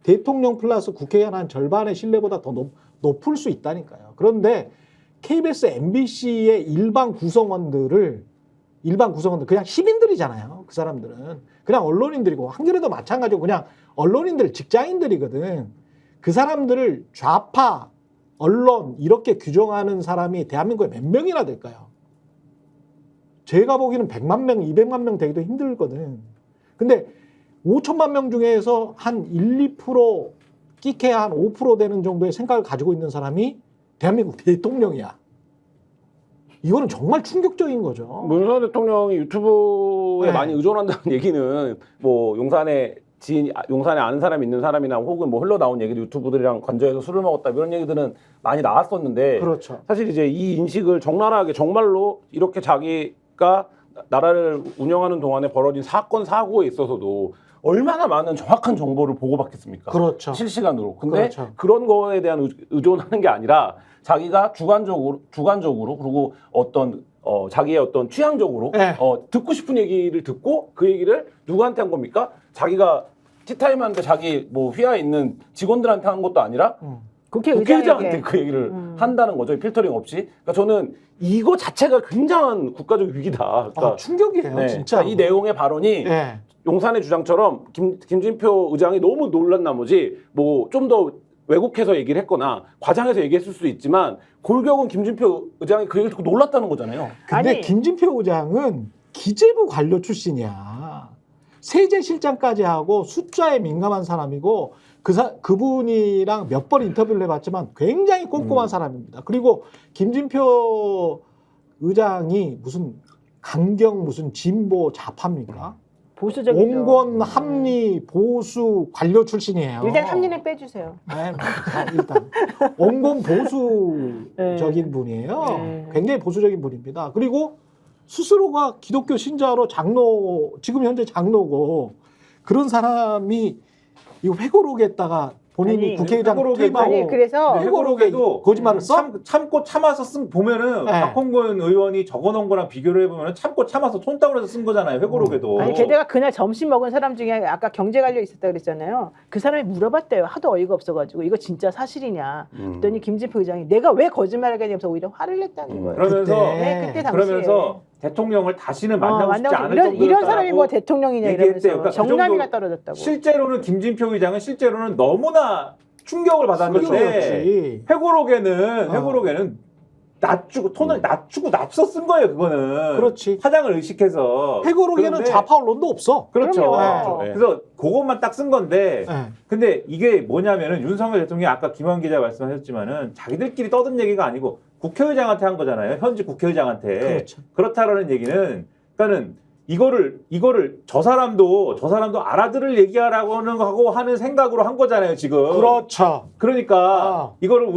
대통령 플러스 국회의원 한 절반의 신뢰보다 더 높을 수 있다니까요. 그런데 KBS, MBC의 일반 구성원들 그냥 시민들이잖아요. 그 사람들은 그냥 언론인들이고 한겨레도 마찬가지고 그냥 언론인들 직장인들이거든. 그 사람들을 좌파 언론 이렇게 규정하는 사람이 대한민국에 몇 명이나 될까요? 제가 보기에는 100만 명, 200만 명 되기도 힘들거든. 근데 5천만 명 중에서 한 1, 2% 끼케야 한 5% 되는 정도의 생각을 가지고 있는 사람이 대한민국 대통령이야. 이거는 정말 충격적인 거죠. 문재인 대통령이 유튜브에 네. 많이 의존한다는 얘기는 뭐 용산에 아는 사람이 있는 사람이나 혹은 뭐 흘러나온 얘기도 유튜브들이랑 건조해서 술을 먹었다 이런 얘기들은 많이 나왔었는데 그렇죠. 사실 이제 이 인식을 적나라하게 정말로 이렇게 자기가 나라를 운영하는 동안에 벌어진 사건 사고에 있어서도 얼마나 많은 정확한 정보를 보고받겠습니까? 그렇죠. 실시간으로. 근데 그렇죠. 그런 거에 대한 의존하는 게 아니라 자기가 주관적으로 그리고 어떤 자기의 어떤 취향적으로 네. 듣고 싶은 얘기를 듣고 그 얘기를 누구한테 한 겁니까? 자기가 티타임하는데 자기 뭐 휘하에 있는 직원들한테 한 것도 아니라 국회의장한테 그 얘기를 한다는 거죠. 필터링 없이. 그러니까 저는 이거 자체가 굉장한 국가적 위기다. 그러니까 충격이에요, 네, 진짜. 그러니까 이 내용의 발언이 예. 용산의 주장처럼 김진표 의장이 너무 놀란 나머지 뭐 좀 더 왜곡해서 얘기를 했거나 과장해서 얘기했을 수도 있지만 골격은 김진표 의장이 그 얘기를 듣고 놀랐다는 거잖아요. 근데 아니. 김진표 의장은 기재부 관료 출신이야. 세제실장까지 하고 숫자에 민감한 사람이고 그분이랑 몇 번 인터뷰를 해봤지만 굉장히 꼼꼼한 사람입니다. 그리고 김진표 의장이 무슨 강경 무슨 진보 좌파입니까? 보수적이죠. 온건 합리 보수 관료 출신이에요. 일단 합리는 빼주세요. 네, 일단 온건 보수적인 분이에요. 네. 굉장히 보수적인 분입니다. 그리고 스스로가 기독교 신자로 지금 현재 장로고 그런 사람이 이 회고록에다가 본인이 아니, 국회의장 회고록에도- 퇴임하고 아니 그래서 회고록에도 거짓말을 써? 참고 참아서 쓴 보면은 네. 박홍근 의원이 적어놓은 거랑 비교를 해보면은 참고 참아서 손땀을 해서 쓴 거잖아요. 회고록에도. 아니 게다가 그날 점심 먹은 사람 중에 아까 경제 관련 있었다 그랬잖아요. 그 사람이 물어봤대요. 하도 어이가 없어가지고 이거 진짜 사실이냐. 그랬더니 김진표 의장이 내가 왜 거짓말을 하냐면서 오히려 화를 냈다는 거예요. 그러면서 네, 그때 당시에. 그러면서 대통령을 다시는 만나고 싶지 않을 이런 사람이 뭐 대통령이냐 이러면서 얘기했대요. 그러니까 그 정남이가 정도 떨어졌다고. 실제로는 김진표 의장은 실제로는 너무나 충격을 받았는데 충격이었지. 회고록에는 낮추고 톤을 낮추고 낮춰 쓴 거예요. 그거는 그렇지. 화장을 의식해서 회고록에는 그런데- 좌파 언론도 없어. 그렇죠. 그럼요. 네. 그래서 그것만 딱 쓴 건데 네. 근데 이게 뭐냐면은 윤석열 대통령이 아까 김환 기자 말씀하셨지만은 자기들끼리 떠든 얘기가 아니고 국회의장한테 한 거잖아요. 현직 국회의장한테. 그렇죠. 그렇다라는 얘기는 그러니까는 이거를 저 사람도 알아들을 얘기하라고는 하고 하는 생각으로 한 거잖아요, 지금. 그렇죠. 그러니까 아. 이거를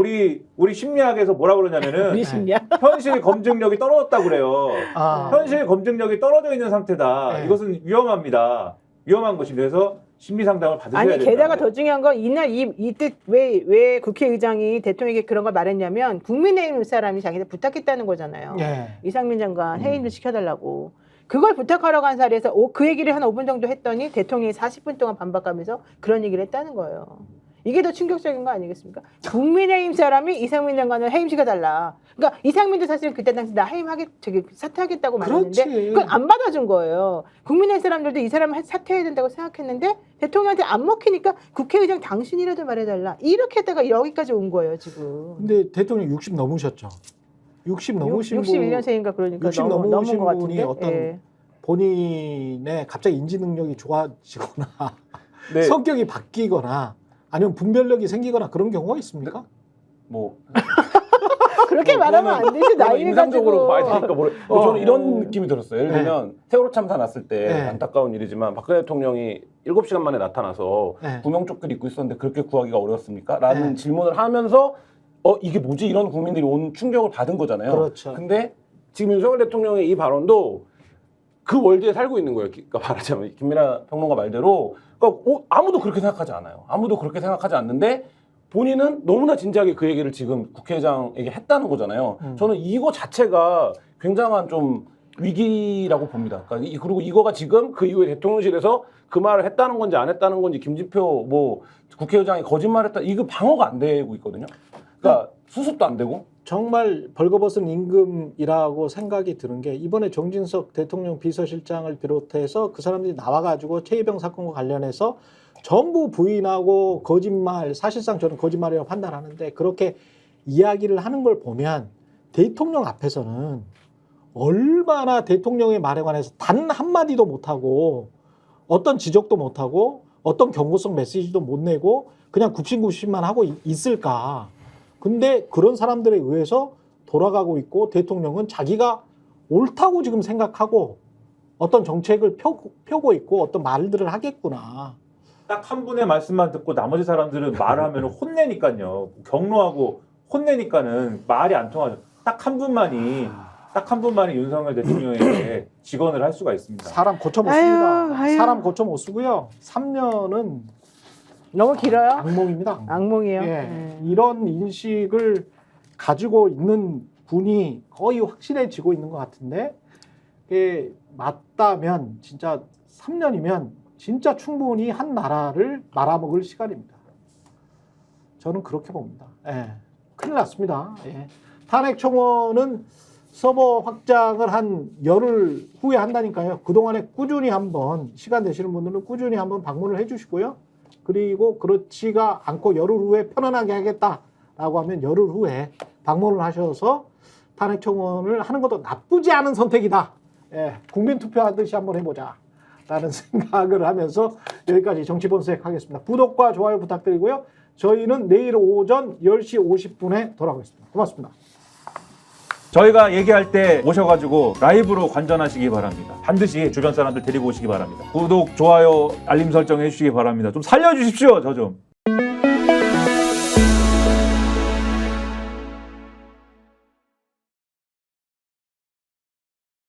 우리 심리학에서 뭐라 그러냐면은 우리 심리야. 현실 검증력이 떨어졌다고 그래요. 아. 현실 검증력이 떨어져 있는 상태다. 네. 이것은 위험합니다. 위험한 것입니다. 그래서 심리 상담을 받으셔야 아니 된다. 게다가 더 중요한 건 이날 이때 왜 국회의장이 대통령에게 그런 걸 말했냐면 국민의힘 사람이 자기한테 부탁했다는 거잖아요. 예. 이상민 장관 해임 좀 시켜달라고. 그걸 부탁하러 간 자리에서 그 얘기를 한 5분 정도 했더니 대통령이 40분 동안 반박하면서 그런 얘기를 했다는 거예요. 이게 더 충격적인 거 아니겠습니까? 국민의힘 사람이 이상민 장관을 해임시켜달라. 그러니까 이상민도 사실 그때 당시 나 사퇴하겠다고 말했는데 그렇지. 그걸 안 받아준 거예요. 국민의힘 사람들도 이 사람을 사퇴해야 된다고 생각했는데 대통령한테 안 먹히니까 국회의장 당신이라도 말해달라. 이렇게 했다가 여기까지 온 거예요 지금. 근데 대통령 60 넘으셨죠. 60 넘으신 61년생인가 그러니까 60 넘은 넘으신 것 분이 같은데. 어떤 예. 본인의 갑자기 인지 능력이 좋아지거나 네. 성격이 바뀌거나 아니면 분별력이 생기거나 그런 경우가 있습니까? 뭐 그렇게 말하면 안 되지 나이를 인상적으로 가지고. 봐야 되니까 저는 이런 느낌이 들었어요. 예를 들면 세월호 참사 났을 때 네. 안타까운 일이지만 박근혜 대통령이 7시간 만에 나타나서 네. 구명조끼를 입고 있었는데 그렇게 구하기가 어려웠습니까? 라는 네. 질문을 하면서 이게 뭐지? 이런 국민들이 온 충격을 받은 거잖아요. 그렇죠. 근데 지금 윤석열 대통령의 이 발언도 그 월드에 살고 있는 거예요. 그러니까 말하자면 김민하 평론가 말대로 그러니까 아무도 그렇게 생각하지 않아요. 아무도 그렇게 생각하지 않는데 본인은 너무나 진지하게 그 얘기를 지금 국회의장에게 했다는 거잖아요. 저는 이거 자체가 굉장한 좀 위기라고 봅니다. 그러니까 그리고 이거가 지금 그 이후에 대통령실에서 그 말을 했다는 건지 안 했다는 건지 김진표 뭐 국회의장이 거짓말했다 이거 방어가 안 되고 있거든요. 그러니까 수습도 안 되고. 정말 벌거벗은 임금이라고 생각이 드는 게 이번에 정진석 대통령 비서실장을 비롯해서 그 사람들이 나와가지고 최이병 사건과 관련해서 전부 부인하고 거짓말, 사실상 저는 거짓말이라고 판단하는데 그렇게 이야기를 하는 걸 보면 대통령 앞에서는 얼마나 대통령의 말에 관해서 단 한마디도 못하고 어떤 지적도 못하고 어떤 경고성 메시지도 못 내고 그냥 굽신굽신만 하고 있을까. 근데 그런 사람들에 의해서 돌아가고 있고 대통령은 자기가 옳다고 지금 생각하고 어떤 정책을 펴고 있고 어떤 말들을 하겠구나. 딱 한 분의 말씀만 듣고 나머지 사람들은 말을 하면 혼내니까요. 경로하고 혼내니까는 말이 안 통하죠. 딱 한 분만이 윤석열 대통령에게 직언을 할 수가 있습니다. 사람 고쳐 못 씁니다. 아유. 사람 고쳐 못 쓰고요. 3년은 너무 길어요? 악몽입니다. 악몽이에요. 예. 네. 이런 인식을 가지고 있는 분이 거의 확실해지고 있는 것 같은데 이게 맞다면 진짜 3년이면 진짜 충분히 한 나라를 말아먹을 시간입니다. 저는 그렇게 봅니다. 예. 큰일 났습니다. 예. 탄핵 청원은 서버 확장을 한 열흘 후에 한다니까요. 그동안에 꾸준히 한번 시간 되시는 분들은 꾸준히 한번 방문을 해주시고요. 그리고 그렇지가 않고 열흘 후에 편안하게 하겠다라고 하면 열흘 후에 방문을 하셔서 탄핵 청원을 하는 것도 나쁘지 않은 선택이다. 예, 국민 투표하듯이 한번 해보자. 라는 생각을 하면서 여기까지 정치본색 하겠습니다. 구독과 좋아요 부탁드리고요. 저희는 내일 오전 10시 50분에 돌아오겠습니다. 고맙습니다. 저희가 얘기할 때 오셔가지고 라이브로 관전하시기 바랍니다. 반드시 주변 사람들 데리고 오시기 바랍니다. 구독, 좋아요, 알림 설정 해주시기 바랍니다. 좀 살려주십시오, 저 좀.